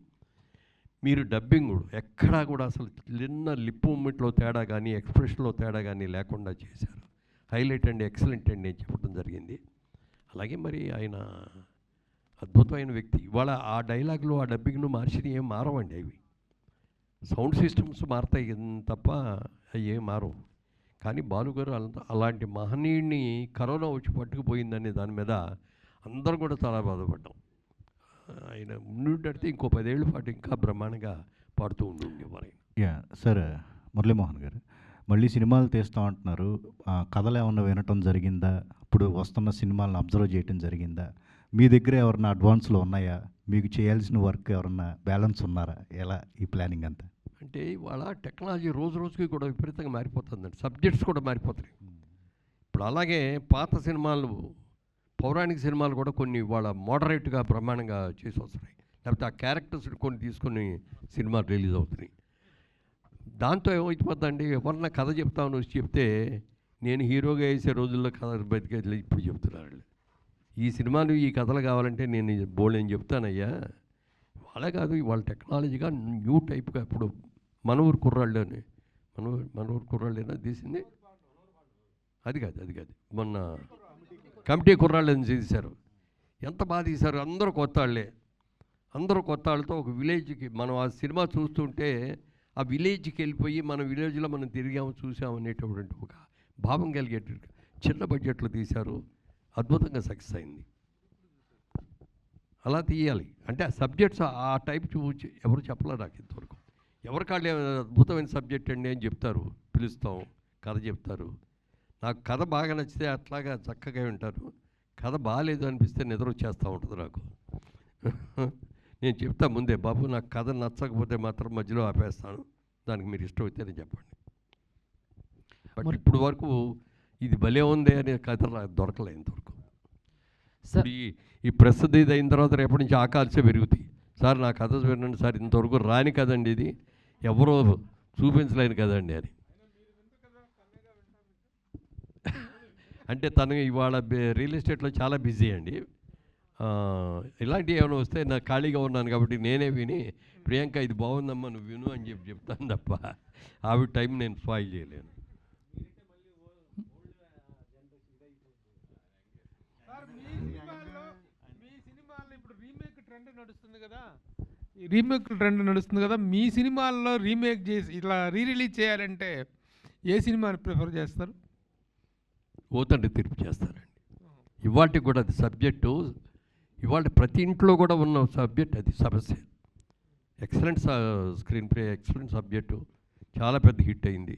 మీరు డబ్బింగ్ ఎక్కడా కూడా అసలు చిన్న లిప్ మూమెంట్లో తేడా కానీ ఎక్స్ప్రెషన్లో తేడా కానీ లేకుండా చేశారు. హైలైట్ అండి, ఎక్సలెంట్ అండి అని చెప్పడం జరిగింది. అలాగే మరి ఆయన అద్భుతమైన వ్యక్తి. ఇవాళ ఆ డైలాగులు, ఆ డబ్బింగ్ను మార్చిని ఏం మారవండి. అవి సౌండ్ సిస్టమ్స్ మారుతాయి తప్ప అవి ఏం మారవు. కానీ బాలుగారు అలాంటి మహనీయుడిని కరోనా వచ్చి పట్టుకుపోయిందనే దాని మీద అందరం కూడా చాలా బాధపడ్డాం. ఆయన ఉండుంటే ఇంకో 10 ఏళ్ళ పాటు ఇంకా బ్రహ్మాండంగా పాడుతూ ఉండేవారు. సార్ మురళీమోహన్ గారు, మళ్ళీ సినిమాలు తీస్తాం అంటున్నారు. కథలు ఏమన్నా వినటం జరిగిందా? ఇప్పుడు వస్తున్న సినిమాలను అబ్జర్వ్ చేయటం జరిగిందా? మీ దగ్గర ఎవరన్నా అడ్వాన్స్లో ఉన్నాయా? మీకు చేయాల్సిన వర్క్ ఎవరన్నా బ్యాలెన్స్ ఉన్నారా? ఎలా ఈ ప్లానింగ్ అంతా? అంటే ఇవాళ టెక్నాలజీ రోజు రోజుకి కూడా విపరీతంగా మారిపోతుందండి. సబ్జెక్ట్స్ కూడా మారిపోతున్నాయి. ఇప్పుడు అలాగే పాత సినిమాలు, పౌరాణిక సినిమాలు కూడా కొన్ని ఇవాళ మోడరేట్గా బ్రహ్మాండంగా చేసి వస్తున్నాయి. లేకపోతే ఆ క్యారెక్టర్స్ కొన్ని తీసుకొని సినిమాలు రిలీజ్ అవుతున్నాయి. దాంతో ఏమైపోతుందండి, ఎవరన్నా కథ చెప్తామని వచ్చి చెప్తే నేను హీరోగా వేసే రోజుల్లో కథ బతికేది ఇప్పుడు చెప్తున్నారు వాళ్ళు. ఈ సినిమాలు ఈ కథలు కావాలంటే నేను బోల్డ్ చెప్తానయ్యా. వాళ్ళే కాదు, ఇవాళ టెక్నాలజీగా న్యూ టైప్గా ఇప్పుడు మన ఊరు కుర్రాళ్ళని మన ఊరు కుర్రాళ్ళేనా తీసింది? అది కాదు మొన్న కమిటీ కుర్రాళ్ళని తీశారు. ఎంత బాగా తీశారు. అందరూ కొత్త వాళ్ళతో ఒక విలేజ్కి మనం ఆ సినిమా చూస్తుంటే ఆ విలేజ్కి వెళ్ళిపోయి మన విలేజ్లో మనం తిరిగాము చూసాము అనేటటువంటి ఒక భావం కలిగేటట్టు చిన్న బడ్జెట్లో తీశారు. అద్భుతంగా సక్సెస్ అయింది. అలా తీయాలి అంటే ఆ సబ్జెక్ట్స్ ఆ టైప్ చూసి ఎవరు చెప్పలేరు నాకు ఇంతవరకు. ఎవరికాళ్ళు అద్భుతమైన సబ్జెక్ట్ అండి అని చెప్తారు, పిలుస్తాం, కథ చెప్తారు. నాకు కథ బాగా నచ్చితే అట్లాగా చక్కగా వింటారు. కథ బాగాలేదు అనిపిస్తే నిద్ర వచ్చేస్తూ ఉంటుంది నాకు. నేను చెప్తా ముందే, బాబు నాకు కథ నచ్చకపోతే మాత్రం మధ్యలో ఆపేస్తాను, దానికి మీరు ఇష్టం అయితే నేను చెప్పండి. బట్ ఇప్పుడు వరకు ఇది భలే ఉంది అనే కథ దొరకలే ఇంతవరకు. ఈ ప్రస్తుతం ఇది అయిన తర్వాత రేపటి నుంచి ఆకాశే పెరుగుతాయి. సార్ నా కథ వినండి సార్, ఇంతవరకు రాని కదండి, ఇది ఎవరో చూపించలేని కదండి అని. అంటే తను ఇవాళ రియల్ ఎస్టేట్లో చాలా బిజీ అండి. ఇలాంటివి ఏమైనా వస్తే నాకు ఖాళీగా ఉన్నాను కాబట్టి నేనే విని, ప్రియాంక ఇది బాగుందమ్మా నువ్వు విను అని చెప్తాను తప్ప ఆవిడ టైం నేను స్పాయిల్ చేయలేను. రీమేక్ ట్రెండ్ నడుస్తుంది కదా, మీ సినిమాల్లో రీమేక్ చేసి ఇట్లా రిలీజ్ చేయాలంటే ఏ సినిమాని ప్రిఫర్ చేస్తారు? ఓతండ్రి తీర్పు చేస్తారండి. ఇవాళకి కూడా అది సబ్జెక్టు, ఇవాళ ప్రతి ఇంట్లో కూడా ఉన్న సబ్జెక్ట్ అది సమస్య. Excellent screen play, excellent subject, చాలా పెద్ద హిట్ అయింది.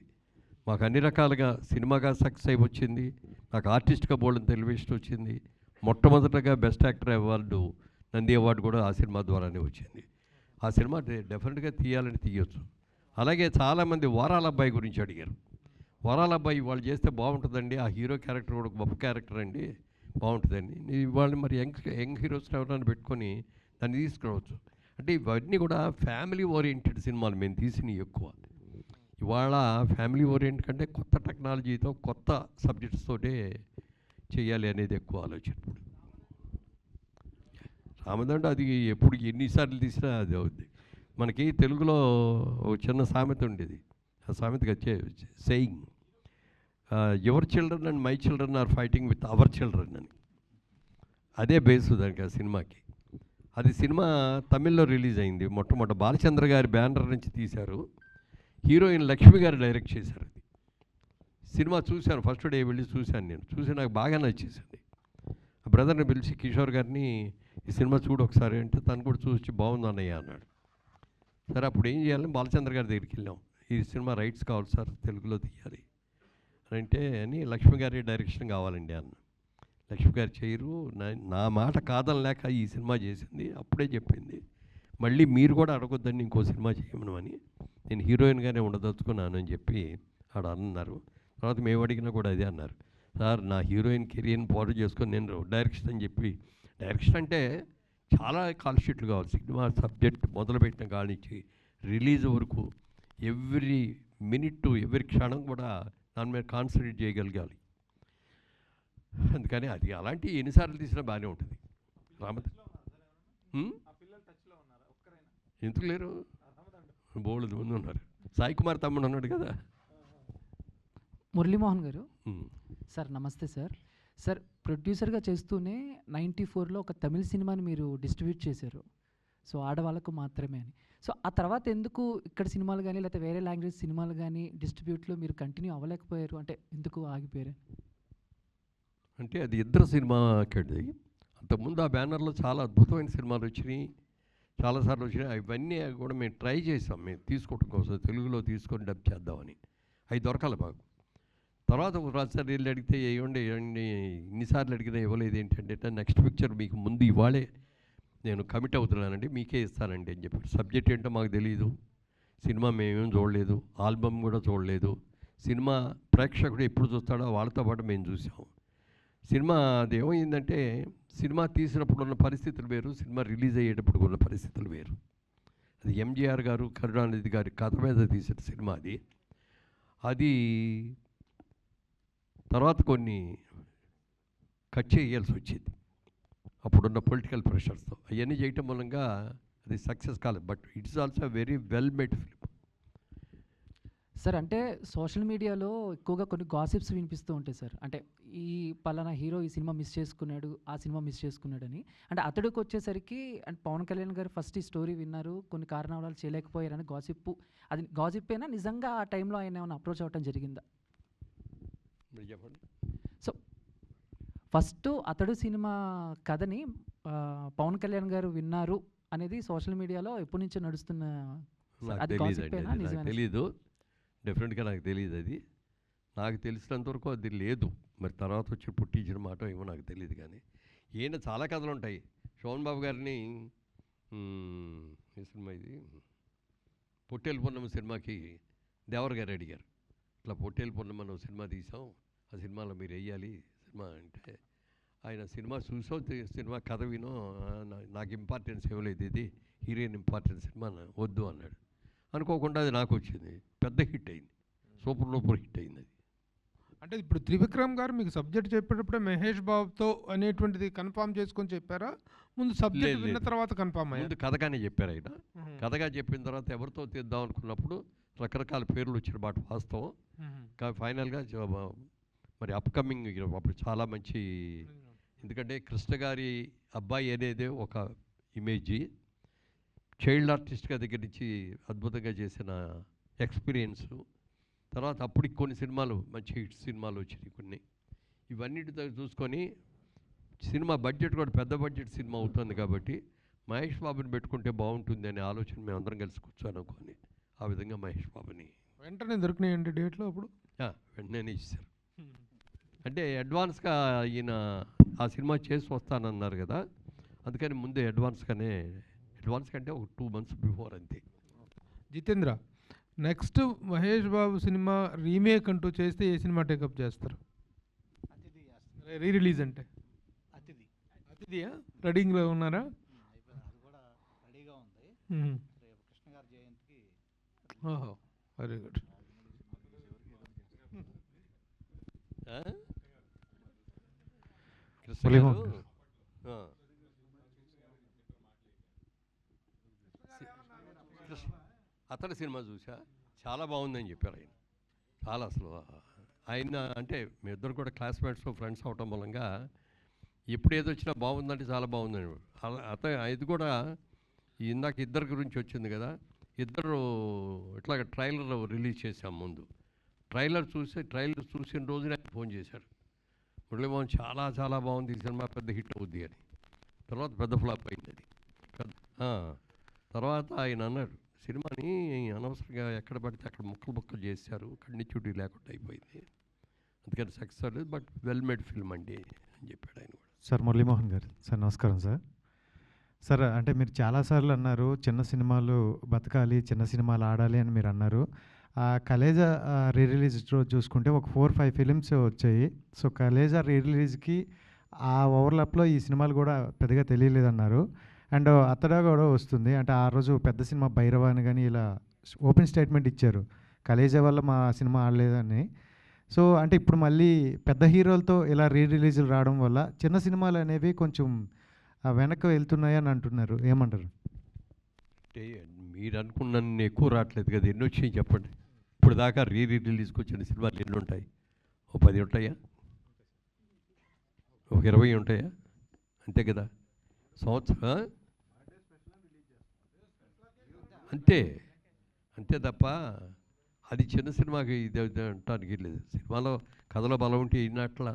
మాకు అన్ని రకాలుగా సినిమాగా సక్సెస్ అయి వచ్చింది. నాకు ఆర్టిస్ట్గా బోల్డెన్ టెలివిజన్ వచ్చింది. మొట్టమొదటగా best actor award, Nandi award కూడా ఆ సినిమా ద్వారానే వచ్చింది. ఆ సినిమా డెఫినెట్గా తీయాలని తీయొచ్చు. అలాగే చాలామంది వారాల అబ్బాయి గురించి అడిగారు. వారాల అబ్బాయి వాళ్ళు చేస్తే బాగుంటుందండి, ఆ హీరో క్యారెక్టర్ కూడా గొప్ప క్యారెక్టర్ అండి, బాగుంటుందండి. ఇవాళ మరి యంగ్ హీరోస్ ఎవరైనా పెట్టుకొని దాన్ని తీసుకురావచ్చు. అంటే ఇవన్నీ కూడా ఫ్యామిలీ ఓరియంటెడ్ సినిమాలు మేము తీసినవి ఎక్కువ. ఇవాళ ఫ్యామిలీ ఓరియంట్ కంటే కొత్త టెక్నాలజీతో కొత్త సబ్జెక్ట్స్ తోటే చేయాలి అనేది ఎక్కువ ఆలోచన. ఇప్పుడు రామదండ అది ఎప్పుడు ఎన్నిసార్లు తీసినా అది అవుద్ది. మనకి తెలుగులో ఒక చిన్న సామెత ఉండేది, ఆ సామెతకి వచ్చే saying, your children and my children are fighting with our children అని. అదే బేస్ దానికి ఆ సినిమాకి. అది సినిమా తమిళ్లో రిలీజ్ అయింది. మొట్టమొదటి బాలచంద్ర గారి బ్యానర్ నుంచి తీశారు. హీరోయిన్ లక్ష్మి గారు డైరెక్ట్ చేశారు. అది సినిమా చూశాను, ఫస్ట్ డే వెళ్ళి చూశాను. నేను చూసి నాకు బాగా నచ్చేసింది. ఆ బ్రదర్ని పిలిచి కిషోర్ గారిని ఈ సినిమా చూడు ఒకసారి అంటే తను కూడా చూసి బాగుంది అన్నయ్య అన్నాడు. సరే అప్పుడు ఏం చేయాలని బాలచంద్ర గారి దగ్గరికి వెళ్ళాం. ఈ సినిమా రైట్స్ కావాలి సార్, తెలుగులో తీయాలి అంటే అని లక్ష్మి గారి డైరెక్షన్ కావాలండి అన్న. లక్ష్మి గారు చేయరు, నా మాట కాదనలేక ఈ సినిమా చేసింది. అప్పుడే చెప్పింది మళ్ళీ మీరు కూడా అడగొద్దని ఇంకో సినిమా చేయమని, నేను హీరోయిన్గానే ఉండదలుచుకున్నాను అని చెప్పి ఆడ అన్నారు. తర్వాత మేము అడిగినా కూడా అదే అన్నారు, సార్ నా హీరోయిన్ కెరియర్ని పాడు చేసుకొని నేను డైరెక్షన్ అని చెప్పి. డైరెక్షన్ అంటే చాలా కాల్ షీట్లు కావాలి. సినిమా సబ్జెక్ట్ మొదలుపెట్టిన కాడి నుంచి రిలీజ్ వరకు ఎవ్రీ మినిట్ ఎవ్రీ క్షణం కూడా దాని మీద కాన్సన్ట్రేట్ చేయగలగాలి. అందుకని అది అలాంటి ఎన్నిసార్లు తీసినా బాగానే ఉంటుంది. ఎందుకు లేరు, బోల్డ్ మంది ఉన్నారు. సాయి కుమార్ తమ్ముడు ఉన్నాడు కదా. మురళీమోహన్ గారు సార్, నమస్తే సార్. సార్ ప్రొడ్యూసర్గా చేస్తూనే 94లో ఒక తమిళ సినిమాని మీరు డిస్ట్రిబ్యూట్ చేశారు, సో ఆడవాళ్ళకు మాత్రమే అని. సో ఆ తర్వాత ఎందుకు ఇక్కడ సినిమాలు కానీ లేకపోతే వేరే లాంగ్వేజ్ సినిమాలు కానీ డిస్ట్రిబ్యూట్లో మీరు కంటిన్యూ అవ్వలేకపోయారు? అంటే ఎందుకు ఆగిపోయారు? అంటే అది ఇద్దరు సినిమాకి. అంతకుముందు ఆ బ్యానర్లో చాలా అద్భుతమైన సినిమాలు వచ్చినాయి, చాలాసార్లు వచ్చినాయి. అవన్నీ కూడా మేము ట్రై చేసాం, మేము తీసుకోవడం కోసం తెలుగులో తీసుకొని డబ్ చేద్దామని. అవి దొరకాలి మాకు. తర్వాత ఒకసారి వెళ్ళి అడిగితే ఇవ్వండి ఇన్నిసార్లు అడిగినా ఇవ్వలేదు ఏంటంటే నెక్స్ట్ పిక్చర్ మీకు ముందు ఇవాళే నేను కమిట్ అవుతున్నానండి, మీకే ఇస్తానండి అని చెప్పారు. సబ్జెక్ట్ ఏంటో మాకు తెలియదు, సినిమా మేమేం చూడలేదు, ఆల్బమ్ కూడా చూడలేదు. సినిమా ప్రేక్షకుడు ఎప్పుడు చూస్తాడో వాళ్ళతో పాటు మేము చూసాము. సినిమా అది ఏమైందంటే సినిమా తీసినప్పుడు ఉన్న పరిస్థితులు వేరు, సినిమా రిలీజ్ అయ్యేటప్పుడు ఉన్న పరిస్థితులు వేరు. అది ఎంజీఆర్ గారు కరుణానిధి గారి కథ మీద తీసిన సినిమా అది. అది తర్వాత కొన్ని కట్ చేయాల్సి వచ్చింది అప్పుడున్న పొలిటికల్ ప్రెషర్స్తో. అవన్నీ చేయటం మూలంగా అది సక్సెస్ కాలేదు. But it's also very well made film. Sir అంటే సోషల్ మీడియాలో ఎక్కువగా కొన్ని గాసిప్స్ వినిపిస్తూ ఉంటాయి సార్. అంటే ఈ పలానా హీరో ఈ సినిమా మిస్ చేసుకున్నాడు, ఆ సినిమా మిస్ చేసుకున్నాడని. అంటే అతడికి వచ్చేసరికి అంటే పవన్ కళ్యాణ్ గారు ఫస్ట్ ఈ స్టోరీ విన్నారు, కొన్ని కారణాల వల్ల చేయలేకపోయారని గాసిప్. అది గాసిప్ అయినా నిజంగా ఆ టైంలో ఆయన ఏమైనా అప్రోచ్ అవ్వటం జరిగిందా? చెప్పండి. సో ఫస్ట్ అతడు సినిమా కథని పవన్ కళ్యాణ్ గారు విన్నారు అనేది సోషల్ మీడియాలో ఎప్పటి నుంచో నడుస్తున్న. అది గాసిప్ అయినా నిజమేనా? తెలీదు, డెఫినెట్గా నాకు తెలియదు. అది నాకు తెలిసినంతవరకు అది లేదు. మరి తర్వాత వచ్చి పుట్టించిన మాట ఏమో నాకు తెలియదు. కానీ ఈయన చాలా కథలు ఉంటాయి. శోభన్ బాబు గారిని ఈ సినిమా ఇది పొట్టేలు పూర్ణమ సినిమాకి దేవర్ గారు అడిగారు, ఇట్లా పొట్టేలు పూర్ణమ మనం సినిమా తీసాం, ఆ సినిమాలో మీరు వేయాలి సినిమా అంటే, ఆయన సినిమా చూసో సినిమా కథ వినో నాకు ఇంపార్టెన్స్ ఇవ్వలేదు, ఇది హీరోయిన్ ఇంపార్టెన్స్ సినిమా వద్దు అన్నాడు. అనుకోకుండా అది నాకు వచ్చింది, పెద్ద హిట్ అయింది, సూపర్ డూపర్ హిట్ అయింది అది. అంటే ఇప్పుడు త్రివిక్రమ్ గారు మీకు సబ్జెక్ట్ చెప్పేటప్పుడే మహేష్ బాబుతో అనేటువంటిది కన్ఫామ్ చేసుకొని చెప్పారా, ముందు సబ్జెక్ట్ విన్న తర్వాత కన్ఫామ్ అయ్యారు? ముందు కథగానే చెప్పారు ఆయన. కథగా చెప్పిన తర్వాత ఎవరితో తీద్దాం అనుకున్నప్పుడు రకరకాల పేర్లు వచ్చిన మాట వాస్తవం. కానీ ఫైనల్గా మరి అప్కమింగ్ అప్పుడు చాలా మంచి, ఎందుకంటే కృష్ణ గారి అబ్బాయి అనేది ఒక ఇమేజీ, చైల్డ్ ఆర్టిస్ట్గా దగ్గర నుంచి అద్భుతంగా చేసిన ఎక్స్పీరియన్సు. తర్వాత అప్పటికి కొన్ని సినిమాలు మంచి హిట్ సినిమాలు వచ్చినాయి కొన్ని. ఇవన్నిటితో చూసుకొని సినిమా బడ్జెట్ కూడా పెద్ద బడ్జెట్ సినిమా అవుతుంది కాబట్టి మహేష్ బాబుని పెట్టుకుంటే బాగుంటుంది అనే ఆలోచన మేము అందరం కలిసి కూర్చొని అనుకొని ఆ విధంగా మహేష్ బాబుని వెంటనే దొరికినాయండి డేట్లో అప్పుడు? వెంటనే ఇచ్చారు. అంటే అడ్వాన్స్గా ఈయన ఆ సినిమా చేసి వస్తానన్నారు కదా, అందుకని ముందే అడ్వాన్స్ కంటే ఒక 2 months బిఫోర్ అంతే. Jitendra, next Mahesh Babu cinema remake అంటూ చేస్తే ఏ సినిమా టేకప్ చేస్తారు? రీ రిలీజ్ అంటే అతిథియా? రెడీగా ఉన్నారా? ఓహో, వెరీ గుడ్. అతని సినిమా చూసా, చాలా బాగుందని చెప్పారు ఆయన. చాలా అసలు ఆయన అంటే మీ ఇద్దరు కూడా క్లాస్మేట్స్ ఫ్రెండ్స్ అవటం మూలంగా ఎప్పుడు ఏది వచ్చినా బాగుందంటే చాలా బాగుందని. ఇది కూడా ఇందాక ఇద్దరి గురించి వచ్చింది కదా, ఇద్దరు ఇట్లాగ ట్రైలర్ రిలీజ్ చేశాం ముందు. ట్రైలర్ చూసిన రోజునే ఫోన్ చేశాడు, మురళీమోహన్ చాలా చాలా బాగుంది ఈ సినిమా, పెద్ద హిట్ అవుద్ది అని. తర్వాత పెద్ద ఫ్లాప్ అయింది అది. తర్వాత ఆయన అన్నాడు, సినిమాని అనవసరంగా ఎక్కడ పడితే అక్కడ ముక్కలు చేశారు, కంటిన్యూటీ లేకుండా అయిపోయింది, అందుకని సక్సెస్ అవ్వలేదు, బట్ వెల్ మేడ్ ఫిల్మ్ అండి అని చెప్పాడు ఆయన కూడా. సార్ మురళీమోహన్ గారు సార్ నమస్కారం సార్. సార్ అంటే మీరు చాలాసార్లు అన్నారు చిన్న సినిమాలు బతకాలి, చిన్న సినిమాలు ఆడాలి అని మీరు అన్నారు. కలేజా రీ రిలీజ్ రోజు చూసుకుంటే ఒక 4-5 ఫిలిమ్స్ వచ్చాయి. సో కలేజా రీ రిలీజ్కి ఆ ఓవర్లాప్లో ఈ సినిమాలు కూడా పెద్దగా తెలియలేదన్నారు. అండ్ అతడా కూడా వస్తుంది అంటే ఆ రోజు పెద్ద సినిమా భైరవ అని కానీ ఇలా ఓపెన్ స్టేట్మెంట్ ఇచ్చారు, కలేజా వల్ల మా సినిమా ఆడలేదని. సో అంటే ఇప్పుడు మళ్ళీ పెద్ద హీరోలతో ఇలా రీ రిలీజులు రావడం వల్ల చిన్న సినిమాలు అనేవి కొంచెం వెనక్కి వెళ్తున్నాయని అంటున్నారు, ఏమంటారు? అంటే మీరు అనుకున్న ఎక్కువ రావట్లేదు కదా, ఎన్ని వచ్చాయి చెప్పండి. ఇప్పుడు దాకా రిలీజ్కి వచ్చిన సినిమాలు ఎన్ని ఉంటాయి? ఓ 10 ఉంటాయా, ఒక 20 ఉంటాయా, అంతే కదా సంవత్సరం. అంతే తప్ప అది చిన్న సినిమాకి ఇది అంటానికి లేదు. సినిమాలో కథలో బలం ఉంటే ఇన్నట్లా